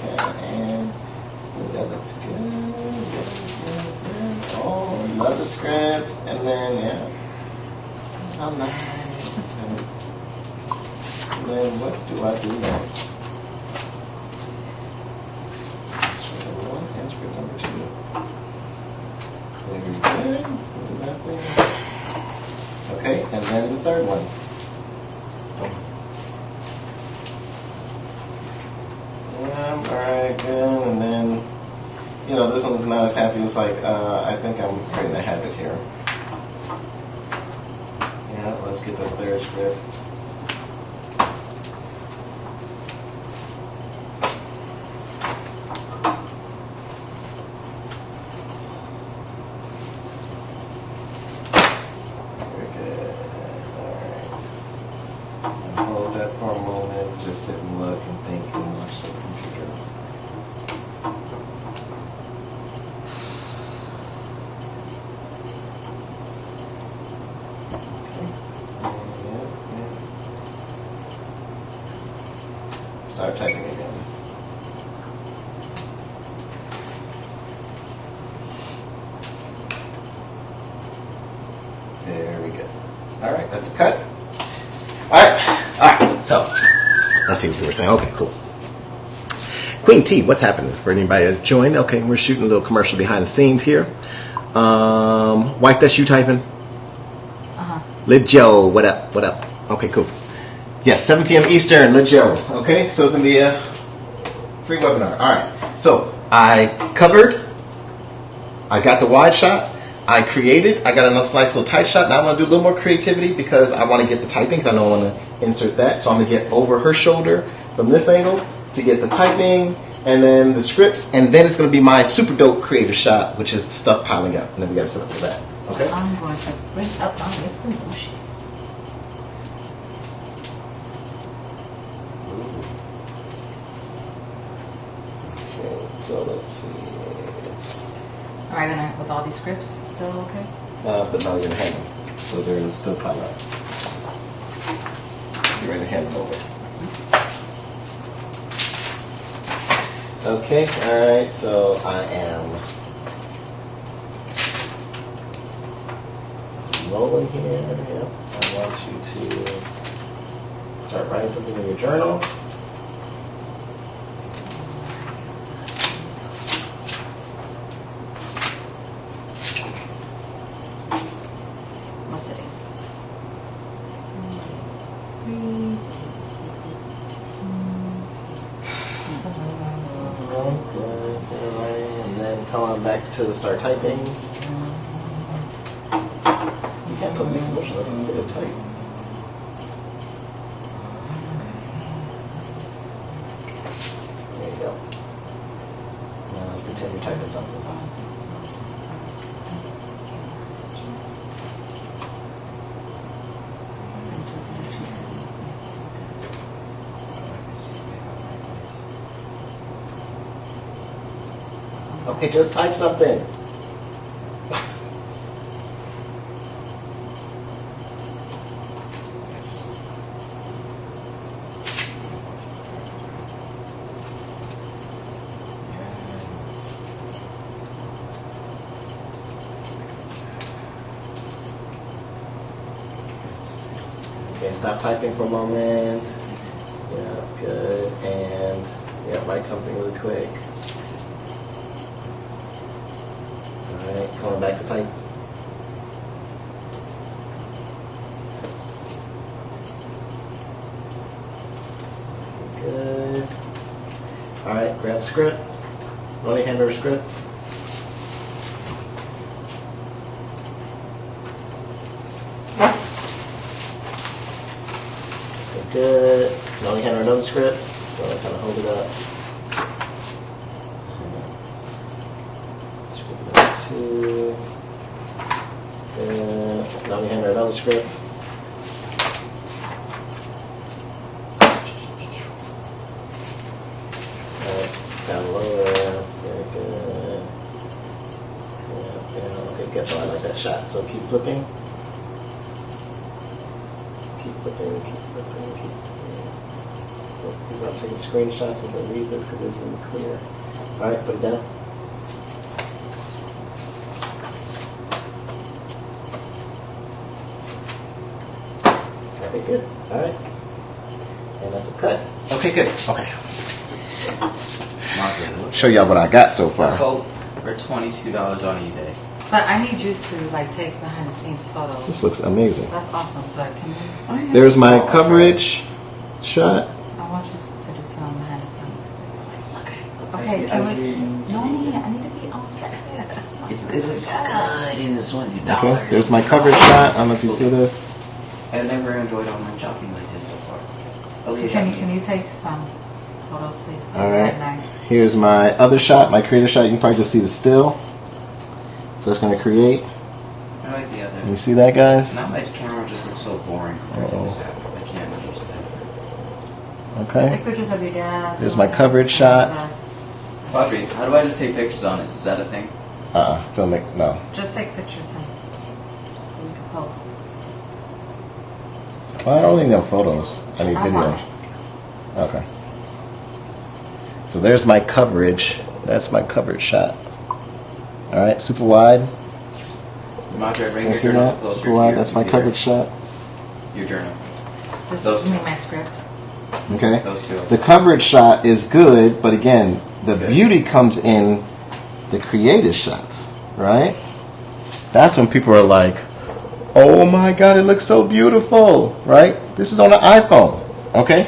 Okay, and that looks good. Good. Oh, another script. And then, yeah. How nice. And then what do I do next? Script number 1 and script number 2. Very good. Nothing. Okay, and then the third one. Alright, good. And then, this one's not as happy. It's like, I think I'm creating a habit here. Yeah, let's get the third script. For a moment, just sit and look and think and watch the computer. Okay. Yeah. Start typing again. Very good. All right, that's a cut. All right, so let's see what we're saying. Okay, cool. Queen T, what's happening for anybody that joined? Okay, we're shooting a little commercial behind the scenes here. White, that's you typing? Uh-huh. Lit Joe, what up? Okay, cool. Yes, 7 p.m. Eastern, Lit Joe. Okay, so it's going to be a free webinar. All right, so I covered. I got the wide shot. I created. I got a nice little tight shot. Now I want to do a little more creativity because I want to get the typing because I know I want to insert that. So I'm going to get over her shoulder from this angle to get the typing and then the scripts. And then it's going to be my super dope creative shot, which is the stuff piling up. And then we got to set up for that. Okay? So I'm going to bring up my mixed emotions. try gonna with all these scripts. Still okay? But no, you're gonna hand them. So they're still piling up. You're ready to hand them over. Okay, alright, so I am rolling here. Yep. I want you to start writing something in your journal. What's today's? And then come on back to start typing. You can't put mixed emotion, you can put it type. There you go. Now pretend you're typing something. Okay, just type something. Okay, stop typing for a moment. Yeah, good. And yeah, write something really quick. Alright, coming back to type. Good. Alright, grab script. Only hand over script. Good. Now we have another script, so I kind of hold it up. Script number 2. Good. Now we have another script. Alright, down lower. Very good. Yeah, okay, good. So I like that shot. So keep flipping. Keep flipping, keep flipping, keep flipping. I'm taking screenshots so we can read this because it's really clear. Alright, put it down. Okay, good. Alright. And that's a cut. Okay, good. Okay. Show y'all what I got so far. Quote for $22 on eBay. But I need you to like take behind the scenes photos. This looks amazing. That's awesome. But can you? There's my coverage shot. I want you to do some behind the scenes. Okay. Can we? No, I need to be on set. It looks so good in this one. Okay, there's my coverage shot. I don't know if you see this. I've never enjoyed online shopping like this before. Okay, Can you take some photos, please? Alright. Here's my other shot, my creator shot. You can probably just see the still. So it's going to create. I like the other. Can you see that, guys? Not my camera just looks so boring. I can't understand. Okay. Take pictures of your dad. There's my coverage shot. Audrey, how do I just take pictures on this? Is that a thing? Film it. No. Just take pictures, honey, so we can post. Well, I don't need no photos. I need video. Okay. So there's my coverage. That's my coverage shot. All right, super wide. Can you see that? Super wide. That's my coverage shot. Your journal. This is my script. Okay. Those two. The coverage shot is good, but again, the beauty comes in the creative shots, right? That's when people are like, "Oh my God, it looks so beautiful!" Right? This is on an iPhone. Okay.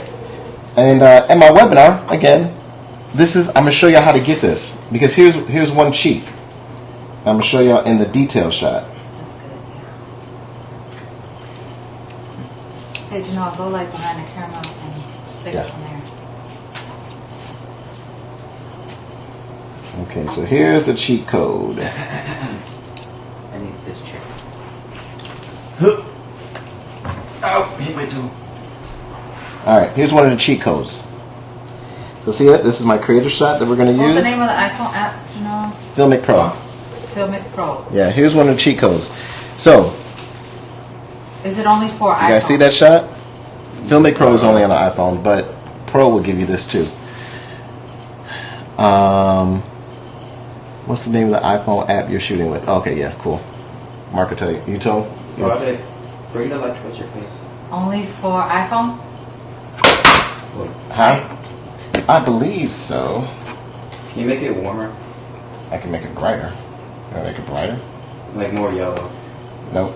And at my webinar, again, I'm gonna show you how to get this because here's one cheat. I'm gonna show y'all in the detail shot. That's good. Yeah. Hey, Janelle, go like behind the camera and take it from there. Okay, so here's the cheat code. I need this chair. Ow! Hit my toe. All right, here's one of the cheat codes. So see it? This is my creator shot that we're gonna use. What's the name of the iPhone app, Janelle? Filmic Pro. Filmic Pro. Yeah, here's one of the cheat codes. So, Is it only for iPhone? you guys see that shot? Filmic Pro is only on the iPhone, but Pro will give you this too. What's the name of the iPhone app you're shooting with? Okay, yeah, cool. Mark will tell you. You told? Project, bring the light towards your face. Only for iPhone? Huh? I believe so. Can you make it warmer? I can make it brighter. Can I make it brighter? Like more yellow. Nope.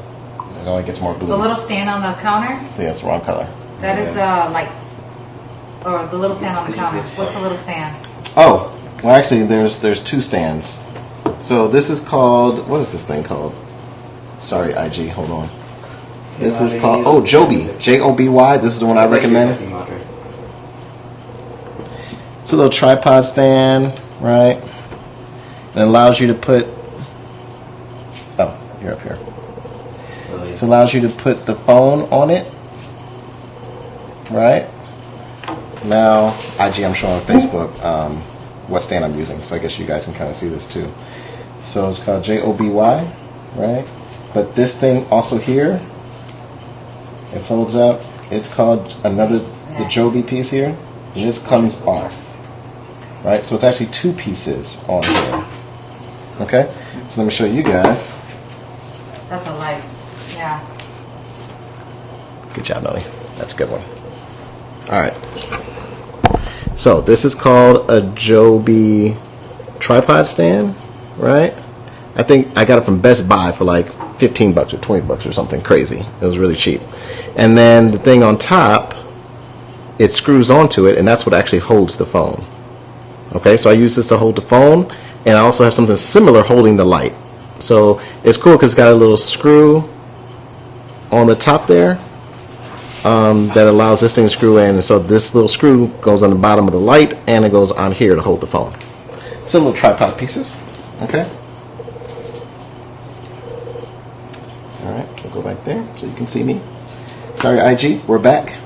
It only gets more blue. The little stand on the counter? So yeah, it's the wrong color. That is like, or the little stand on the counter. What's the little stand? Oh, well actually there's two stands. So this is called, what is this thing called? Sorry, IG, hold on. This is called, oh, Joby. Joby. This is the one I recommend. It's a little tripod stand, right? It allows you to put, oh, you're up here. It allows you to put the phone on it, right? Now, IG, I'm showing on Facebook what stand I'm using, so I guess you guys can kind of see this too. So it's called Joby, right? But this thing also here, it folds up. It's called the Joby piece here. And this comes off, right? So it's actually two pieces on here. Okay, so let me show you guys. That's a light. Yeah. Good job, Nelly. That's a good one. All right. So this is called a Joby tripod stand, right? I think I got it from Best Buy for like $15 or $20 or something crazy. It was really cheap. And then the thing on top, it screws onto it, and that's what actually holds the phone. Okay, so I use this to hold the phone, and I also have something similar holding the light. So it's cool because it's got a little screw on the top there that allows this thing to screw in. And so this little screw goes on the bottom of the light, and it goes on here to hold the phone. It's a little tripod pieces. Okay. All right, so go back there so you can see me. Sorry, IG, we're back.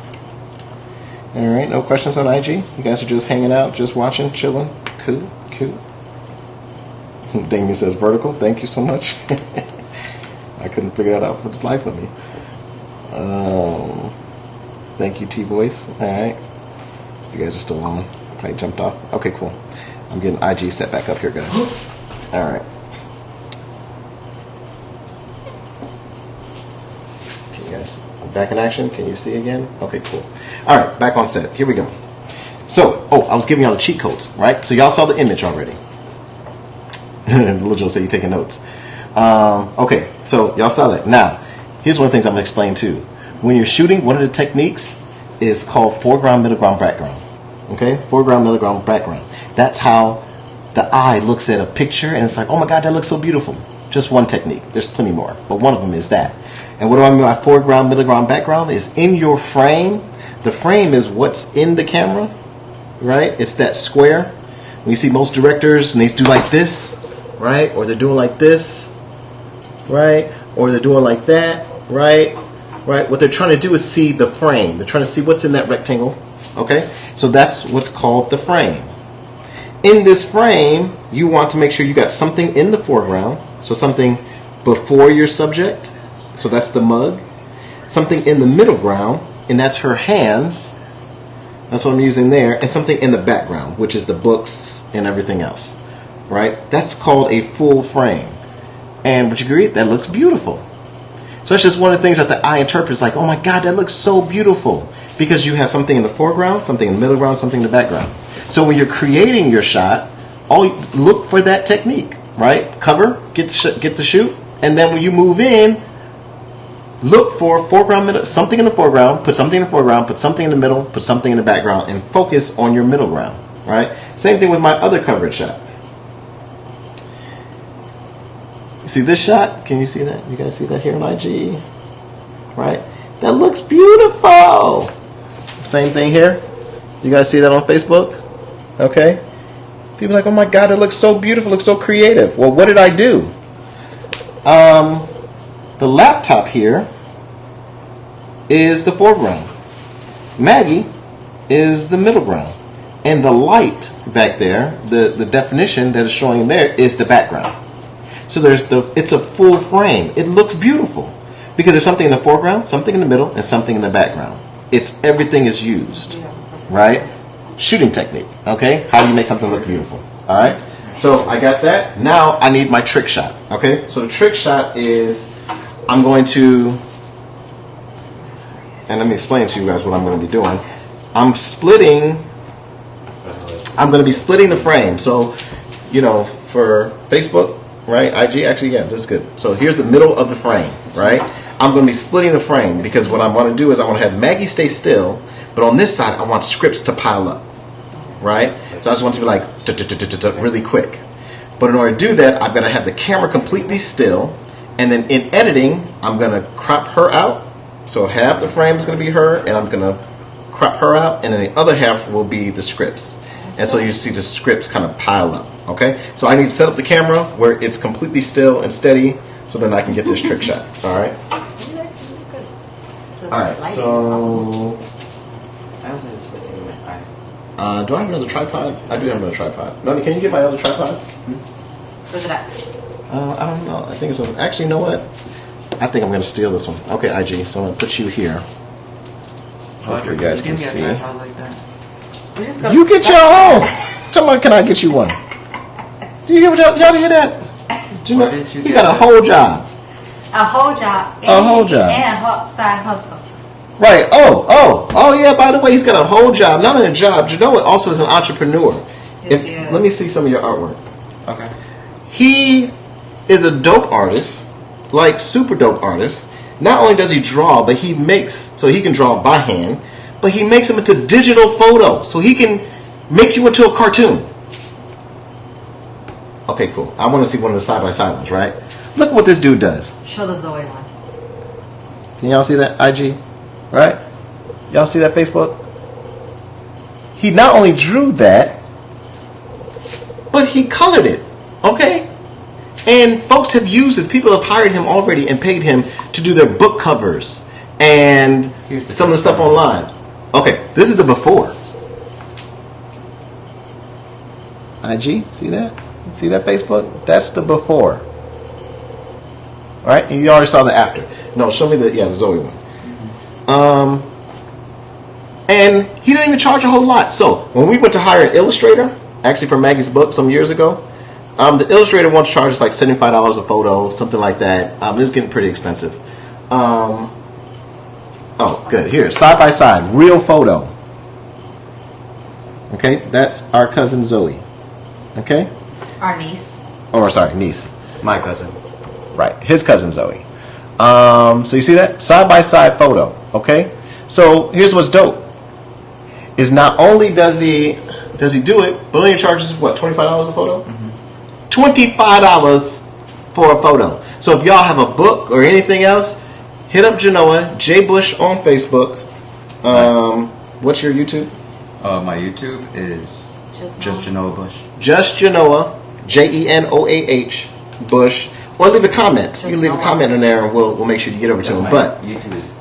All right, no questions on IG? You guys are just hanging out, just watching, chilling? Cool. Damien says vertical. Thank you so much. I couldn't figure that out for the life of me. Thank you, T-Voice. All right. You guys are still on. I jumped off. Okay, cool. I'm getting IG set back up here, guys. All right. Okay, guys. Back in action. Can you see again? Okay, cool. All right, back on set. Here we go. So, I was giving y'all the cheat codes, right? So y'all saw the image already. Little Joe said you're taking notes. Okay, so y'all saw that. Now, here's one of the things I'm going to explain too. When you're shooting, one of the techniques is called foreground, middle ground, background. Okay, foreground, middle ground, background. That's how the eye looks at a picture and it's like, oh my God, that looks so beautiful. Just one technique. There's plenty more, but one of them is that. And what do I mean by foreground, middle ground, background? Is in your frame. The frame is what's in the camera, right? It's that square. When you see most directors and they do like this, right? Or they're doing like this, right? Or they're doing like that, right? Right? What they're trying to do is see the frame. They're trying to see what's in that rectangle, okay? So that's what's called the frame. In this frame, you want to make sure you got something in the foreground, so something before your subject, so that's the mug. Something in the middle ground, and that's her hands. That's what I'm using there. And something in the background, which is the books and everything else. Right? That's called a full frame. And would you agree? That looks beautiful. So that's just one of the things that the eye interprets like, oh my God, that looks so beautiful. Because you have something in the foreground, something in the middle ground, something in the background. So when you're creating your shot, look for that technique. Right? Cover, get the shoot, and then when you move in, look for foreground, middle, something in the foreground, put something in the foreground, put something in the middle, put something in the background, and focus on your middle ground. Right? Same thing with my other coverage shot. You see this shot? Can you see that? You guys see that here on IG? Right? That looks beautiful. Same thing here. You guys see that on Facebook? Okay. People are like, oh my God, it looks so beautiful, it looks so creative. Well, what did I do? The laptop here is the foreground. Maggie is the middle ground. And the light back there, the definition that is showing there is the background. So it's a full frame. It looks beautiful because there's something in the foreground, something in the middle, and something in the background. Everything is used, right? Shooting technique. Okay, how do you make something look beautiful? All right. So I got that. Now I need my trick shot. Okay. So the trick shot is I'm going to, and let me explain to you guys what I'm going to be doing. I'm going to be splitting the frame. So, for Facebook, right? IG, actually, yeah, that's good. So here's the middle of the frame, right? I'm going to be splitting the frame because what I want to do is I want to have Maggie stay still, but on this side, I want scripts to pile up, right? So I just want to be like really quick. But in order to do that, I've got to have the camera completely still, and then in editing, I'm going to crop her out. So half the frame is going to be her, and I'm going to crop her out, and then the other half will be the scripts. And so you see the scripts kind of pile up, okay? So I need to set up the camera where it's completely still and steady so then I can get this trick shot, all right? All right, so... do I have another tripod? I do have another tripod. Noni, can you get my other tripod? Where's it at? I don't know. I think it's over. Actually, you know what? I think I'm going to steal this one. Okay, IG, so I'm going to put you here. Hopefully you guys can see. You get your own. Someone, can I get you one? Do you hear y'all hear that? Do you know, he got a whole job. A whole job. A whole job. And a hot side hustle. Right. Oh yeah, by the way, he's got a whole job. Not only a job, Genoa also is an entrepreneur. Yes, he is. Let me see some of your artwork. Okay. He is a dope artist, like super dope artist. Not only does he draw, but he makes, so he can draw by hand, but he makes them into digital photos, so he can make you into a cartoon. Okay, cool. I want to see one of the side-by-side ones, right? Look what this dude does. Show the Zoe one. Can y'all see that, IG? Right? Y'all see that, Facebook? He not only drew that, but he colored it, okay? And folks have used this. People have hired him already and paid him to do their book covers and some of the stuff online. Okay, this is the before. IG, see that? See that, Facebook? That's the before. All right, and you already saw the after. No, show me the Zoe one. And he didn't even charge a whole lot. So when we went to hire an illustrator, actually for Maggie's book some years ago, the illustrator wants to charge us like $75 a photo, something like that. It's getting pretty expensive. Oh, good. Here, side by side, real photo. Okay, that's our cousin Zoe. Okay? Our niece. Or sorry, niece. My cousin. Right, his cousin Zoe. So you see that? Side by side photo. Okay? So here's what's dope. Is not only does he do it, but only charges what, $25 a photo? Mm-hmm. $25 for a photo. So if y'all have a book or anything else, hit up Genoa, J Bush on Facebook. What's your YouTube? My YouTube is just Genoa Bush. Just Genoa, Jenoah Bush. Or leave a comment. You can leave a comment in there and we'll make sure you get over to him. But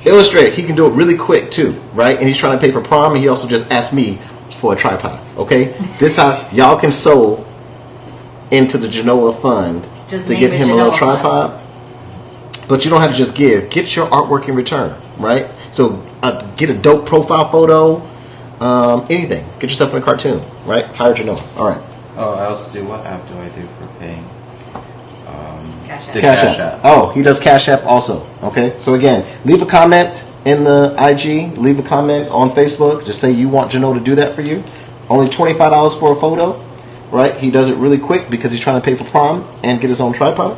illustrate, he can do it really quick too, right? And he's trying to pay for prom, and he also just asked me for a tripod. Okay? This how y'all can sow into the Genoa fund Just to name get it him a little Genoa tripod. But you don't have to just give. Get your artwork in return, right? So get a dope profile photo, anything. Get yourself in a cartoon, right? Hire Genoa. All right. Oh, I also do, what app do I do for paying? Cash App. The Cash App. Oh, he does Cash App also. Okay. So again, leave a comment in the IG. Leave a comment on Facebook. Just say you want Genoa to do that for you. Only $25 for a photo, right? He does it really quick because he's trying to pay for prom and get his own tripod.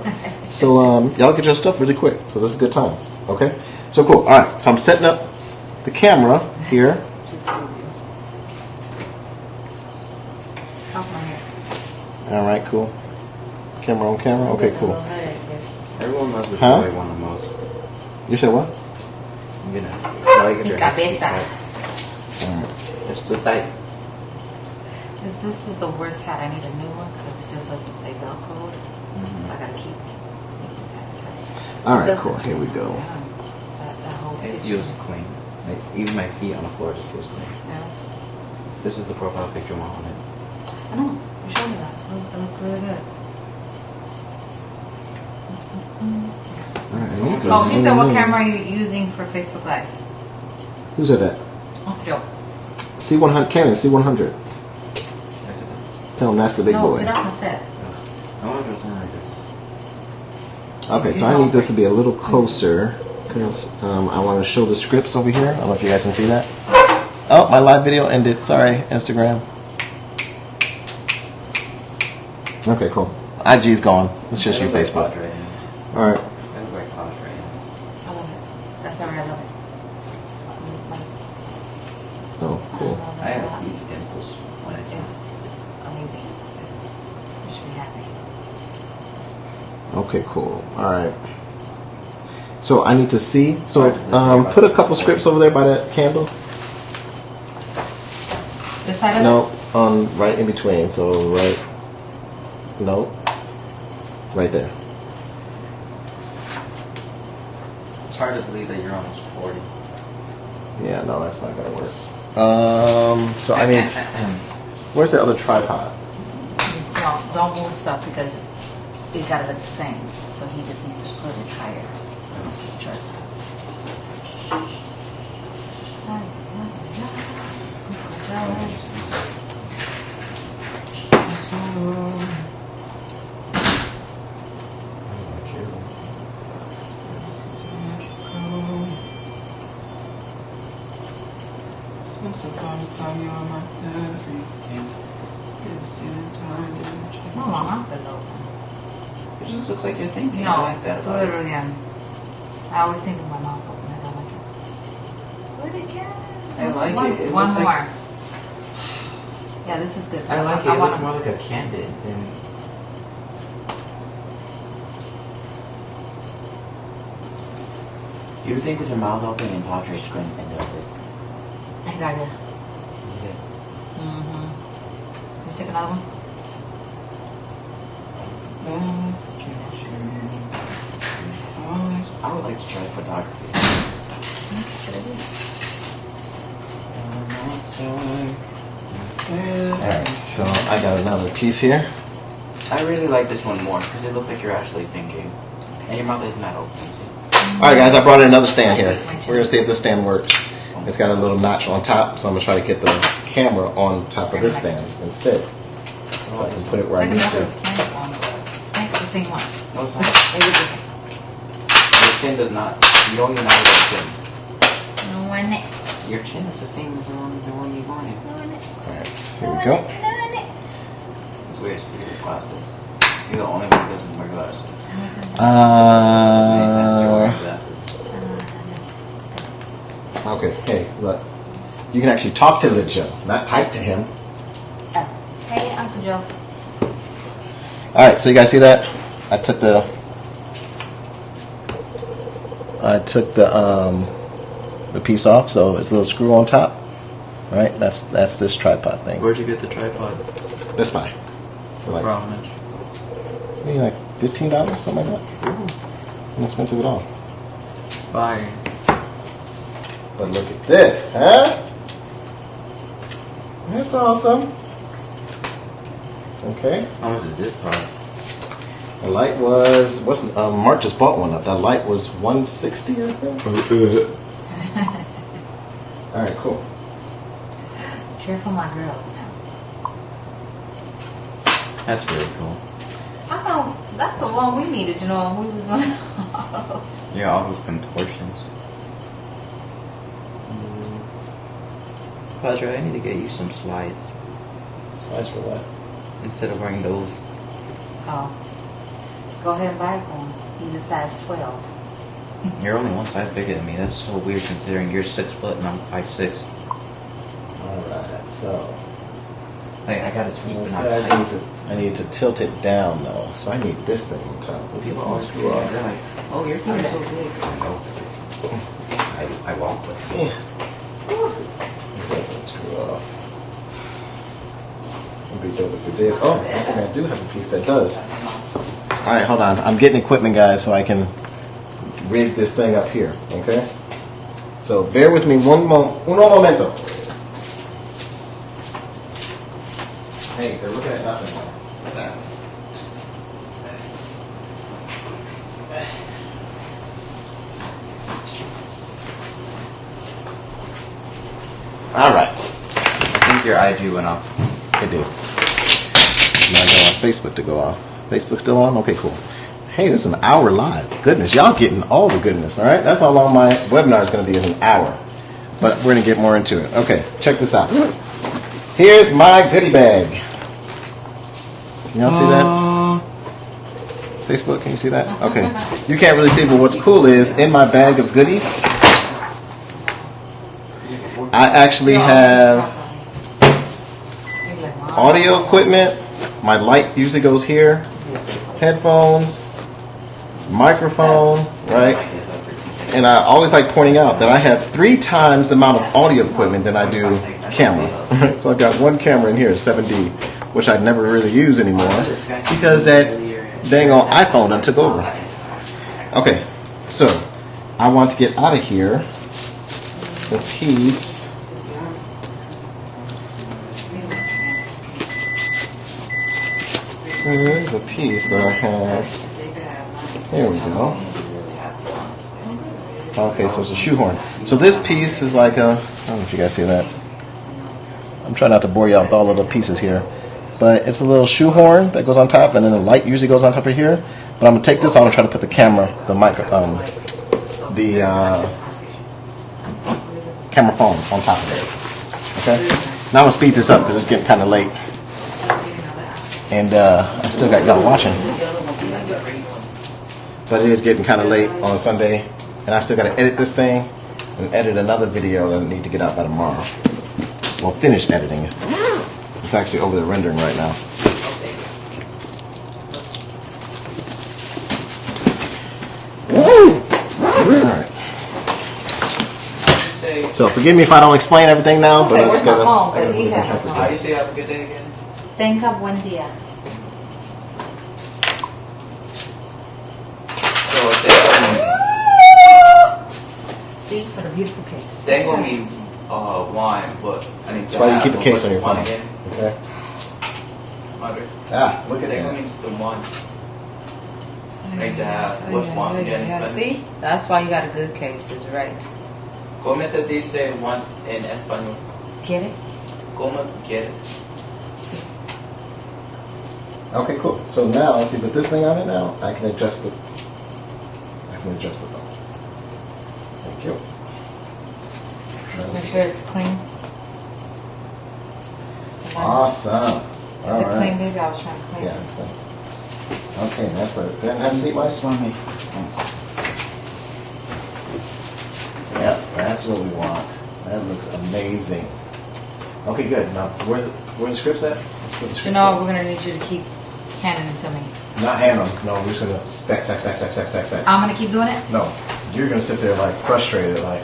So y'all get your stuff really quick. So this is a good time. Okay. So cool. All right. So I'm setting up the camera here. How's my hair? All right. Cool. Camera on camera. Okay. Cool. Everyone loves the Huh? toy one the most. You said what? You know, like Mi your cabeza. All right. It's too tight. This is the worst hat. I need a new one because it just doesn't stay Velcroed. So I gotta keep making it. All right. Cool. Here we go. That whole It picture. feels clean. Like even my feet on the floor just feels clean. Yeah. This is the profile picture on it. I know. You showed me that. It looked really good. Alright, I need to Oh, he said, zoom what in. camera are you using for Facebook Live? Who said that? Oh, Joe. C100, Canon, C100. That's it. Tell him that's the big No, boy. get off the set. I wonder if it's something like this. Okay, so I need this to be a little closer because I want to show the scripts over here. I don't know if you guys can see that. Oh, my live video ended. Sorry, Instagram. Okay, cool. IG's gone. It's just you, Facebook. All right. I look like Padre. I love it. That's why I love it. Oh, cool. I have huge dimples when I see It's amazing. You should be happy. Okay, cool. All right. So I need to see. So put a couple scripts over there by that candle. This side of No, right in between. So right. No. Right there. It's hard to believe that you're almost 40. Yeah, no, that's not gonna work. So I mean, where's the other tripod? it? No, don't move stuff because it gotta look the same. So he just needs to put it higher. Sure. No, my mouth is open. It just looks like you're thinking. No, I like that do about it it. again. I always think with my mouth open. I don't like it. Do it again. I like one, it. It one looks more. like- Yeah, this is good. I like it. I It want looks more like a candid than. You would think with your mouth open and Padre squints and does it. I got it. Yeah. You take another one? I would like to try photography. Alright, so I got another piece here. I really like this one more because it looks like you're actually thinking. And your mouth isn't that open. See? Alright guys, I brought in another stand here. We're gonna see if this stand works. It's got a little notch on top, so I'm gonna try to get the camera on top of this stand instead. So I can put it where I need to. It's the same one. No, it's not. It was different. Your chin does not. You know you're not with your chin. No one. Your chin is the same as the one you wanted. Alright, here we go. It's weird to see your glasses. You're the only one who doesn't wear glasses. Okay, hey, look. You can actually talk to the Joe, not type to him. Hey, Uncle Joe. Alright, so you guys see that? I took the piece off, so it's a little screw on top. Right? That's this tripod thing. Where'd you get the tripod? Best Buy. For like, How much? maybe like $15, something like that. Inexpensive at all. Fire. But look at this, huh? That's awesome. Okay. How much did this cost? The light was Mark just bought one up. The light was $160, I think. All right, cool. Careful, my girl. That's really cool. I know that's the one we needed. You know, we was doing all those. Yeah, all those contortions. Padre, I need to get you some slides. Size for what? Instead of wearing those. Oh, go ahead and buy it for him. He's a size 12. You're only one size bigger than me. That's so weird considering you're 6 foot and I'm 5'6". All right, so Like, I got his feet, but not I tight. need to tilt it down though. So I need this thing on top. This People is always screw screw off. They're like, oh, your feet are so big. I walk with them. Yeah. It doesn't screw off. It'd be dope if it did. Oh, I think I do have a piece that does. All right, hold on. I'm getting equipment, guys, so I can rig this thing up here. Okay. So bear with me uno momento. Hey, they're looking at nothing. What's that? All right. I think your IG went off. It did. Now I go on Facebook to go off. Facebook still on? Okay, cool. Hey, this is an hour live. Goodness, y'all getting all the goodness, all right? That's how long my webinar is going to be, is an hour. But we're going to get more into it. Okay, check this out. Here's my goodie bag. Can y'all see that? Facebook, can you see that? Okay. You can't really see, but what's cool is, in my bag of goodies, I actually have audio equipment. My light usually goes here. Headphones, microphone, right? And I always like pointing out that I have 3 times the amount of audio equipment than I do camera. So I've got one camera in here, 7D, which I never really use anymore because that dang on iPhone done took over. Okay, so I want to get out of here the piece. So there's a piece that I have. There we go. Okay, so it's a shoehorn. So this piece is like a, I don't know if you guys see that. I'm trying not to bore you out with all of the pieces here. But it's a little shoehorn that goes on top, and then the light usually goes on top of here. But I'm going to take this off and try to put the camera, the camera phone on top of it. Okay? Now I'm going to speed this up because it's getting kind of late. And I still got y'all watching. But it is getting kind of late on a Sunday. And I still got to edit this thing and edit another video that I need to get out by tomorrow. Well, finish editing it. It's actually over there rendering right now. Woo! Alright. So forgive me if I don't explain everything now, but where's my phone? But he had my phone. How do you say have a good day again? Tenga buen día. See, for the beautiful case. Tango means wine, but I think that's why you keep a case on your phone. Okay. Madre. Ah, look at Tango that. means the wine. Like that. What's wine again? See, that's why you got a good case. Is right. ¿Cómo se dice wine en español? Get it? ¿Cómo quiere? See. Okay, cool. So now, let's see, put this thing on it now. I can adjust the phone. Thank you. Make sure it's clean. Awesome. Is it clean, baby? I was trying to clean Yeah, it. it's clean. Okay, that's perfect. Then have a seat, Mike. Yep, that's what we want. That looks amazing. Okay, good. Now, where the scripts at? Let's put the scripts You know, at. we're gonna need you to keep handing them to me. Not hand them. No, we're just gonna stack. I'm gonna keep doing it. No, you're gonna sit there like frustrated, like,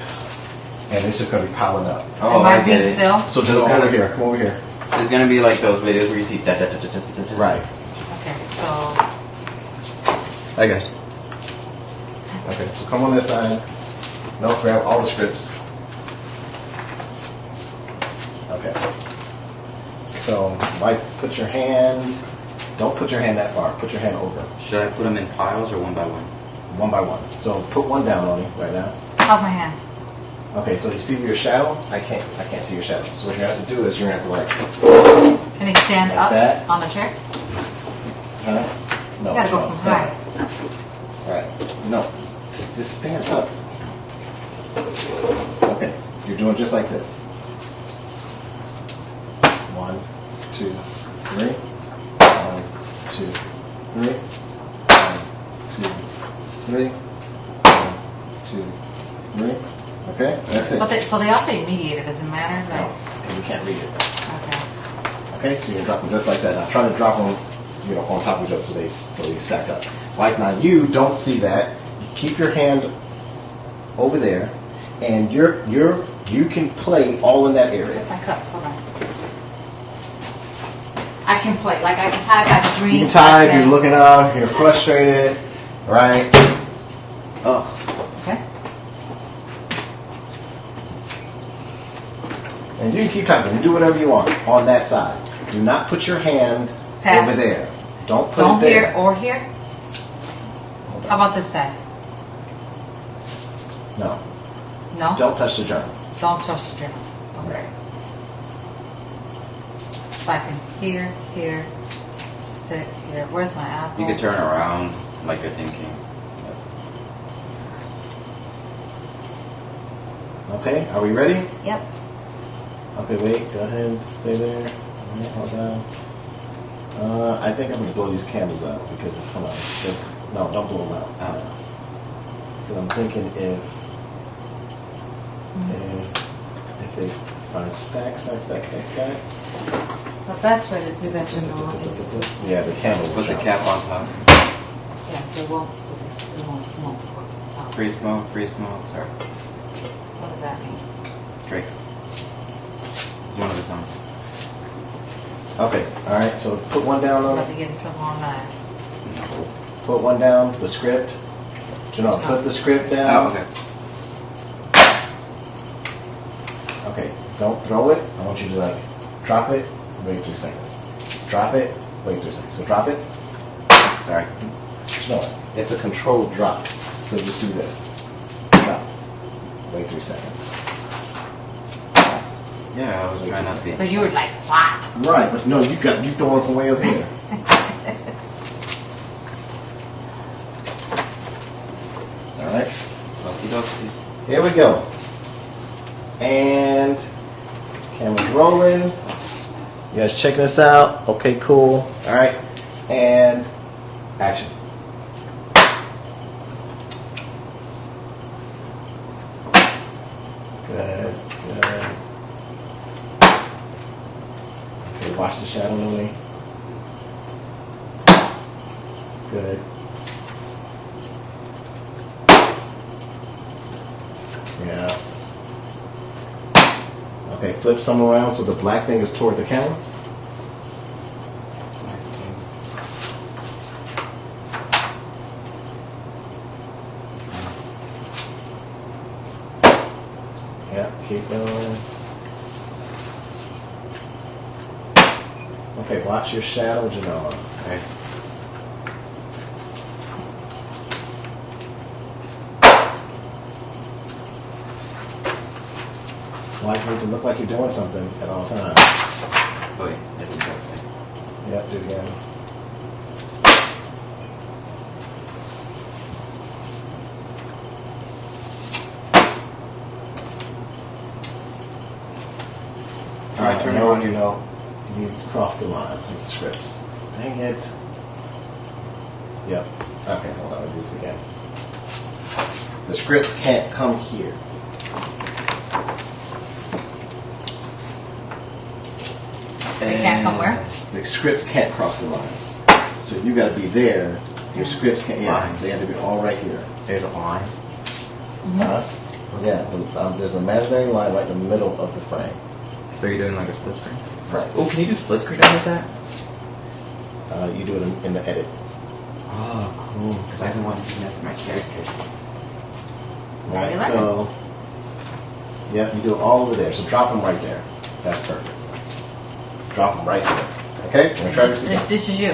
and it's just gonna be piling up. Oh, Am I get being it. still? So just come over here. Come over here. There's gonna be like those videos where you see da da da da da da da. Right. Okay, so I guess. Okay. So come on this side. No, grab all the scripts. Okay. So, Mike, put your hand. Don't put your hand that far. Put your hand over. Should I put them in piles or one by one? One by one. So put one down on me right now. how's my hand? Okay, so you see your shadow? I can't see your shadow. So what you're gonna have to do is you're gonna have to like, Can you stand Like up that? on the chair? huh? No. You gotta go no, from stand high. up. Right. No, just stand up. Okay, you're doing just like this. 1, 2, 3. 1, 2, 3. 1, 2, 3. 1, 2, 3. Okay, that's it. But so they all say mediator. Does it matter? No, Like, and you can't read it. okay. Okay, so you're gonna drop them just like that. Now try to drop them, on top of each other so they stack up. Like now, you don't see that. You keep your hand over there, and you can play all in that area. Where's my cup? Hold on. I can play. Like I can type. I can dream. You can type. You're looking up. You're frustrated, right? Ugh. Okay. And you can keep typing. You do whatever you want on that side. Do not put your hand Pass. over there. Don't put Don't it there. here or here. How about this side? No. No. Don't touch the journal. Don't touch the journal. Okay. Like in here, stick here. Where's my apple? You could turn around like you're thinking. Okay, are we ready? Yep. Okay, wait, go ahead and stay there. Hold on. I think I'm going to blow these candles out because it's, hold on. No, don't blow them out. Oh. Because I'm thinking if they find stack. The best way to do that, General, is Yeah, the candle. Put the cap on top. yeah, so it won't smoke. Free smoke, sorry. What does that mean? Drake. It's one of the songs. Okay, alright, so put one down I'm on about to it. get in trouble on that. Put one down, the script. Janelle, put the script down. Oh, okay. Okay, don't throw it. I want you to like drop it, wait 3 seconds. Drop it, wait 3 seconds. So drop it. Sorry. No, it's a controlled drop. So just do this. Drop. Wait 3 seconds. Yeah, I was trying not to be. But you were like, what? Right, but no, you throwing it from way up here. Alright. Okie dokies. Here we go. And camera's rolling. You guys checking this out? Okay, cool. Alright. And action. Good. Okay, watch the shadow, Lily. Good. Yeah. Okay, flip some around so the black thing is toward the camera. Yeah, keep going. Okay, watch your shadow, Janela. Okay. Like you to look like you're doing something at all times. Oh, wait. That didn't go okay. Yep, do it again. Alright, turn it no, on. you know, you crossed the line with the scripts. Dang it. Yep. Okay, hold on, I'll do this again. The scripts can't come here. They can't come where? The scripts can't cross the line. So you gotta be there. Your scripts can't, yeah, they have to be all right here. There's a line. Huh? Yeah, there's an imaginary line right in the middle of the frame. So you're doing like a split screen? Right. Oh, can you do split screen on this app? You do it in the edit. Oh, cool. Because I've been wanting to do that for my characters. Right, You like so, yep, you do it all over there. So drop them right there. That's perfect. Drop them right here. Okay, I'm gonna try this again. This is you.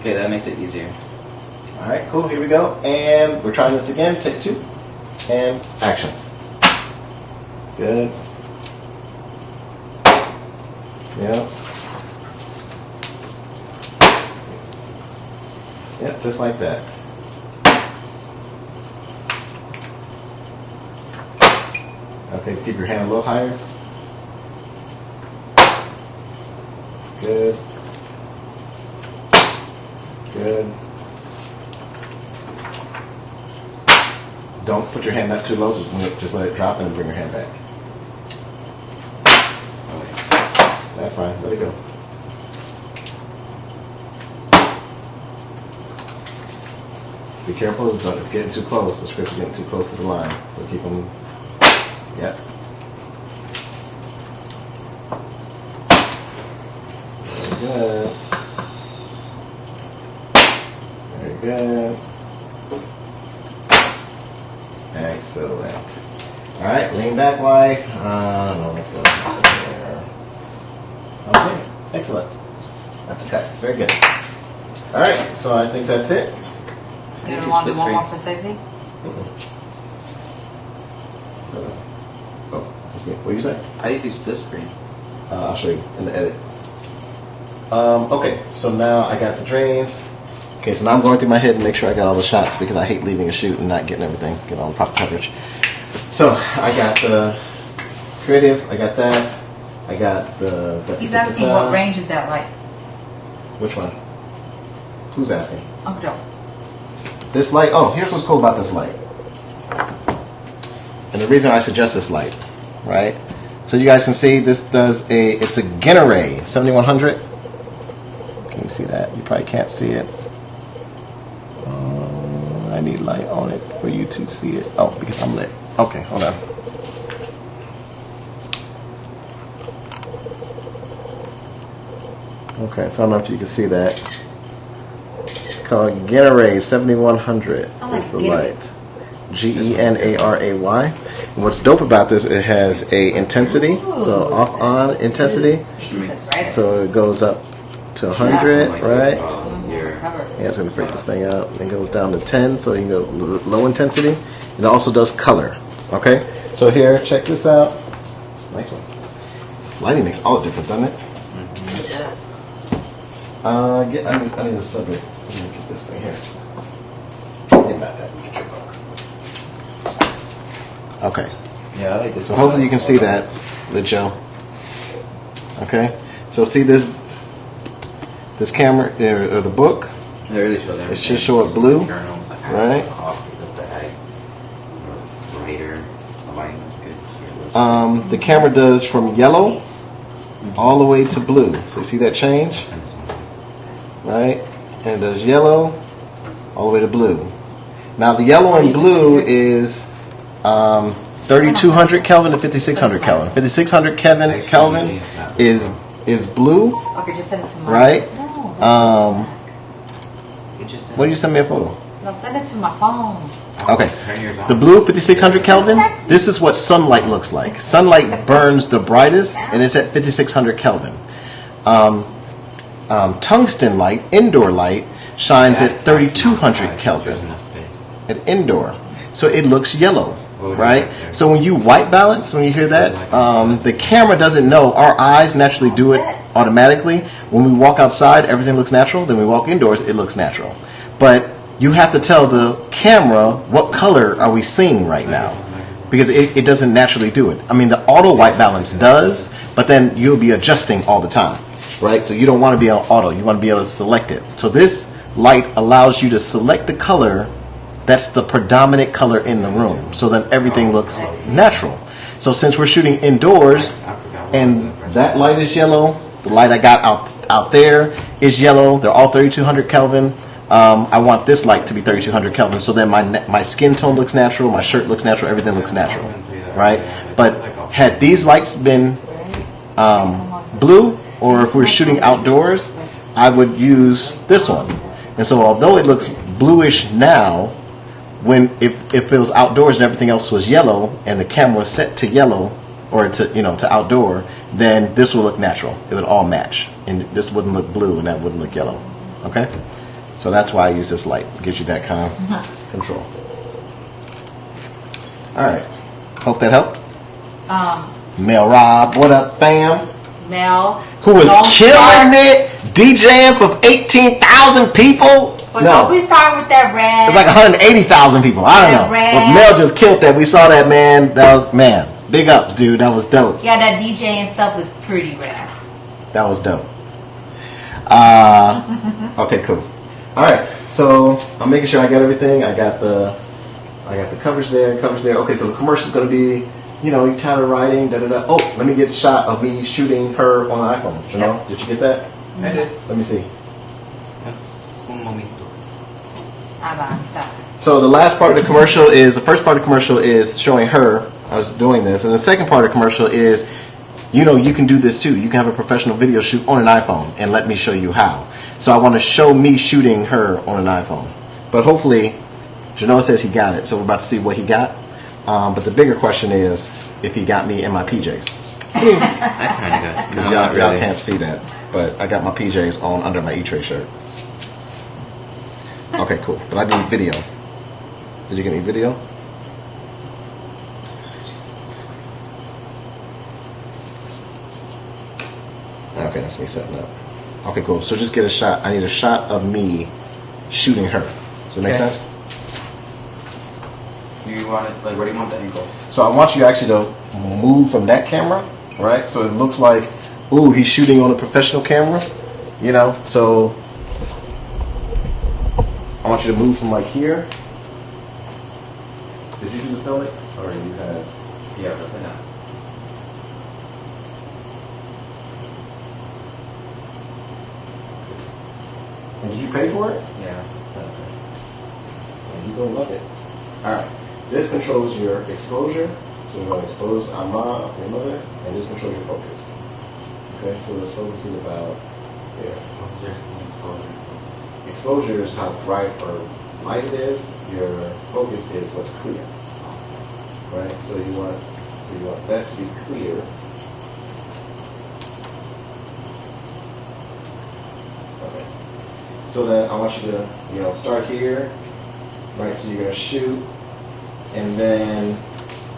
Okay, that makes it easier. All right, cool, here we go. And we're trying this again, take 2. And action. Good. Yep. Yep, just like that. Okay, keep your hand a little higher. Good. Good. Don't put your hand up too low, just let it drop and then bring your hand back. Oh, wait. That's fine, let it go. Be careful, it's getting too close. The scripts are getting too close to the line. So keep them, yep. Very good. Very good. Excellent. All right, lean back, wife. No, let's go there. Okay, excellent. That's a cut. Very good. All right, so I think that's it. You do don't want to do split one more screen? for safety? Oh. What do you say? How do you do split screen? I'll show you in the edit. Okay, so now I got the drains. Okay, so now I'm going through my head and make sure I got all the shots because I hate leaving a shoot and not getting everything, getting all the proper coverage. So I got the creative, I got that, I got the. He's asking what range is that light? Which one? Who's asking? Uncle Joe. This light. Oh, here's what's cool about this light, and the reason I suggest this light, right? So you guys can see this does it's a E-Tre 7100. Can you see that? You probably can't see it. I need light on it for you to see it. Oh, because I'm lit. Okay, hold on. Okay, so I don't know if you can see that. It's called E-Tre 7100. It's the light. Genaray. And what's dope about this, it has a intensity, so off-on intensity. So it goes up to 100, right? Yeah, it's going to break this thing out. It goes down to 10, so you can go low intensity. And it also does color. Okay? So here, check this out. Nice one. Lighting makes all the difference, doesn't it? It does. I need a subject. Let me get this thing here. Get about that. Okay. Yeah, I like this. So hopefully you can see that, Joe. Okay. So see this camera or the book. They really show It should show up blue, right? The camera does from yellow all the way to blue. So you see that change, right? And it does yellow all the way to blue. Now the yellow and blue is 3200 Kelvin to 5600 Kelvin. 5600 Kelvin is blue, Okay, just send it to my right? No, What do you send me a photo? no, send it to my phone. Okay. The blue 5600 Kelvin, this is what sunlight looks like. Sunlight burns the brightest, and it's at 5600 Kelvin. Tungsten light, indoor light, shines at 3200 Kelvin at indoor. So it looks yellow, right? So when you white balance, when you hear that, the camera doesn't know. Our eyes naturally do it automatically. When we walk outside, everything looks natural. Then we walk indoors, it looks natural. But you have to tell the camera what color are we seeing right now, because it doesn't naturally do it. I mean, the auto white balance does, but then you'll be adjusting all the time, right? So you don't want to be on auto. You want to be able to select it. So this light allows you to select the color that's the predominant color in the room. So then everything looks natural. So since we're shooting indoors and that light is yellow, the light I got out there is yellow. They're all 3200 Kelvin. I want this light to be 3200 Kelvin, so then my skin tone looks natural, my shirt looks natural, everything looks natural, right? But had these lights been blue, or if we're shooting outdoors, I would use this one. And so although it looks bluish now, if it was outdoors and everything else was yellow, and the camera was set to yellow or to outdoor, then this would look natural. It would all match, and this wouldn't look blue and that wouldn't look yellow. Okay. So that's why I use this light. It gives you that kind of control. All right. Hope that helped. Mel Rob, what up, fam? Mel. Who was killing it, DJing for 18,000 people? But don't we start with that red? It's like 180,000 people. I don't know. But Mel just killed that. We saw that, man. Big ups, dude. That was dope. Yeah, that DJ and stuff was pretty rare. That was dope. Okay, cool. All right, so I'm making sure I got everything. I got the coverage there. Okay, so the commercial is going to be, Tyler writing, da-da-da. Oh, let me get a shot of me shooting her on an iPhone. Yep. Did you get that? I did. Let me see. That's un momento. So the first part of the commercial is showing her. I was doing this, and the second part of the commercial is, you can do this too. You can have a professional video shoot on an iPhone, and let me show you how. So I want to show me shooting her on an iPhone. But hopefully, Genoa says he got it, so we're about to see what he got. But the bigger question is if he got me in my PJs. I kind of got it. Because y'all can't see that, but I got my PJs on under my E-Tre shirt. Okay, cool. But I need video. Did you get any video? Okay, that's me setting up. Okay, cool. So just get a shot. I need a shot of me shooting her. Does that make sense? You want it, like, where do you want the angle? So I want you actually to move from that camera, right? So it looks like, ooh, he's shooting on a professional camera, you know? So I want you to move from like here. Did you do the filming? Or you had? Yeah, that's enough. And did you pay for it? Yeah. Okay. And you're gonna love it. Alright. This controls your exposure. So we're gonna expose Amma, your mother, and this controls your focus. Okay, so this focus is about here. What's your exposure? Exposure is how bright or light it is. Your focus is what's clear. Right? So you want that to be clear. Okay. So then I want you to, start here. Right, so you're gonna shoot, and then,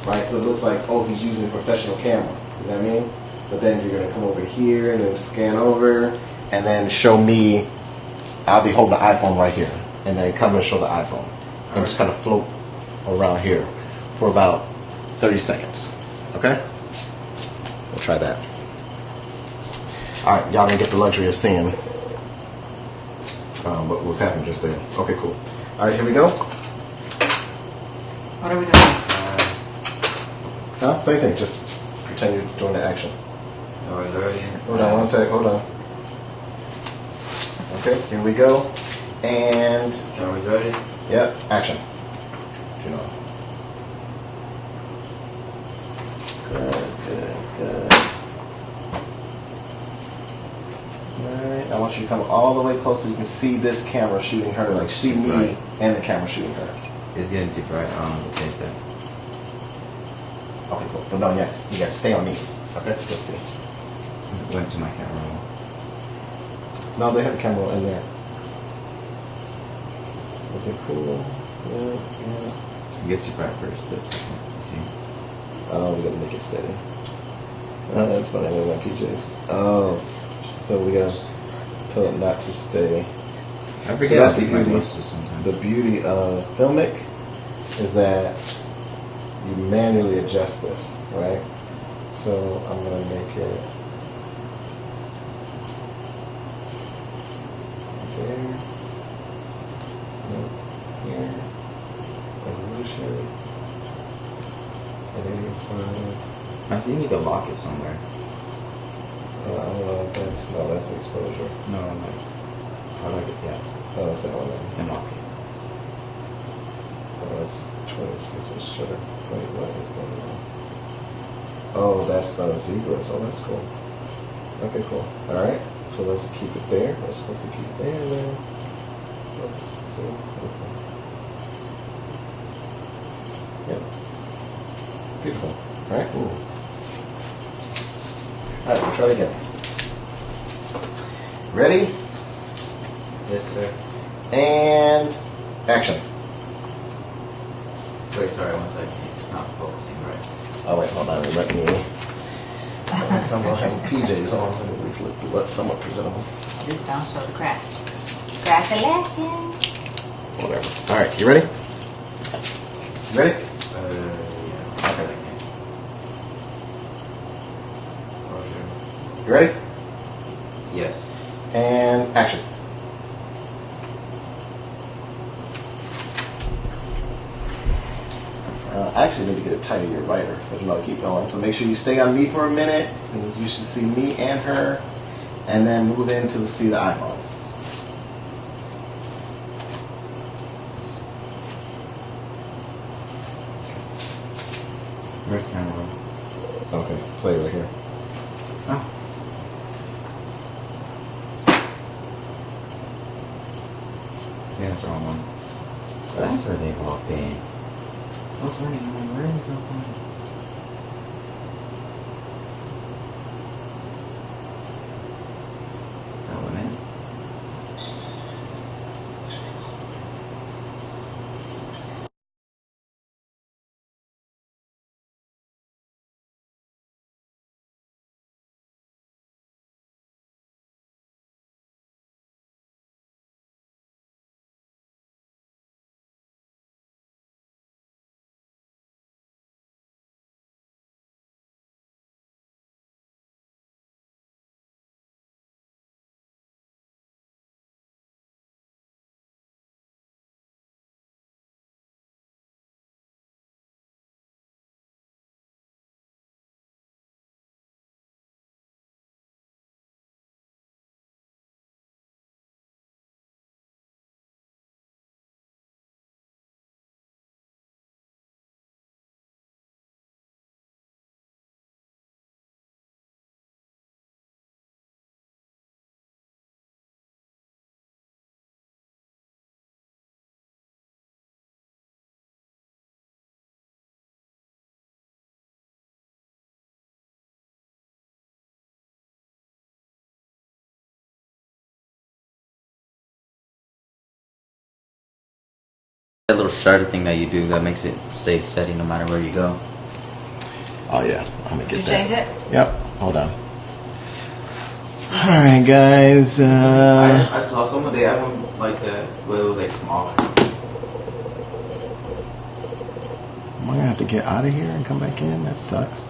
right, so it looks like, oh, he's using a professional camera. You know what I mean? But then you're gonna come over here and then scan over, and then show me. I'll be holding the iPhone right here, and then come and show the iPhone, and just kind of float around here for about 30 seconds. Okay? We'll try that. All right, y'all didn't get the luxury of seeing what was happening just there. Okay, cool. All right, here we go. What are we doing? Same thing. Just pretend you're doing the action. Oh, it's already in. Hold on one sec. Hold on. Okay, here we go. And Are we ready? yep, action. Good. Alright, I want you to come all the way close so you can see this camera shooting her, like see me Right. and the camera shooting her. It's getting too bright. I don't know what to change that. Okay, cool. But no, yes, you got to stay on me. Okay, let's see. Went to my camera roll. No, they have a camera in there. Okay, cool. Yeah. It gets too bright first. That's you see. Oh, we gotta make it steady. Oh, that's funny. I wear my PJs. Oh, so we gotta tell it not to stay. I So forget that's to the take my beauty. glasses sometimes. The beauty of Filmic is that you manually adjust this, right? So I'm gonna make it there, here, resolution, 85. I see you need to lock it somewhere. I don't know if that's exposure. No, I'm like, I like it, yeah. Oh, that's that one then. And lock it. Oh, that's 26 shutter. Wait, what is going on? Oh, that's zebras. Oh, that's cool. Okay, cool. All right. So let's keep it there. Let's supposed to keep it there and then. Let's see. Okay. Yep. Beautiful. All right. Ooh. All right. We'll try it again. Ready? Yes, sir. And action. Wait, sorry, one second. It's not focusing right. Oh wait, hold on. Let me. I'm gonna have PJs on. Let me at least look somewhat presentable. Just don't show the crack. Crack a lacking. Whatever. All right, you ready? You ready? Yeah. Okay. Closure. You ready? Yes. And action. I actually need to get it tighter your writer, but keep going. So make sure you stay on me for a minute, and you should see me and her, and then move in to see the iPhone. Where's the camera roll? Okay, play right here. Oh. Yeah, that's the wrong one. So that's where they've all been. What's running? Where is that one? That little shutter thing that you do that makes it stay steady no matter where you go. Oh yeah, I'm gonna get You that. change it? Yep. Hold on. All right, guys. I saw someone they have one like that, but it was like smaller. Am I gonna have to get out of here and come back in? That sucks.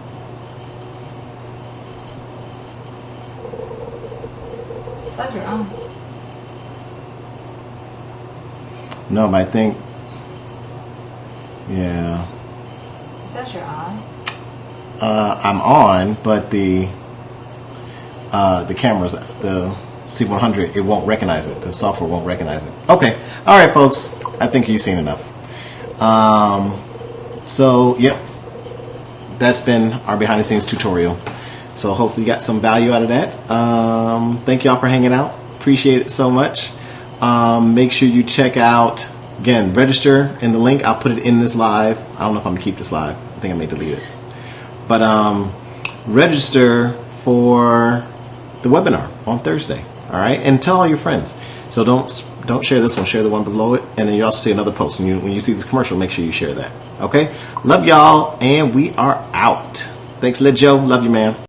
Says you're on. No, but I think. Yeah. It says you're on. I'm on, but the cameras, the C100, it won't recognize it. The software won't recognize it. Okay. All right, folks. I think you've seen enough. So, yep. That's been our behind the scenes tutorial. So hopefully you got some value out of that. Thank y'all for hanging out. Appreciate it so much. Make sure you check out, again, register in the link. I'll put it in this live. I don't know if I'm going to keep this live. I think I may delete it. But register for the webinar on Thursday. All right? And tell all your friends. So don't share this one. Share the one below it. And then you also see another post. And when you see this commercial, make sure you share that. Okay? Love y'all. And we are out. Thanks, Lid Joe. Love you, man.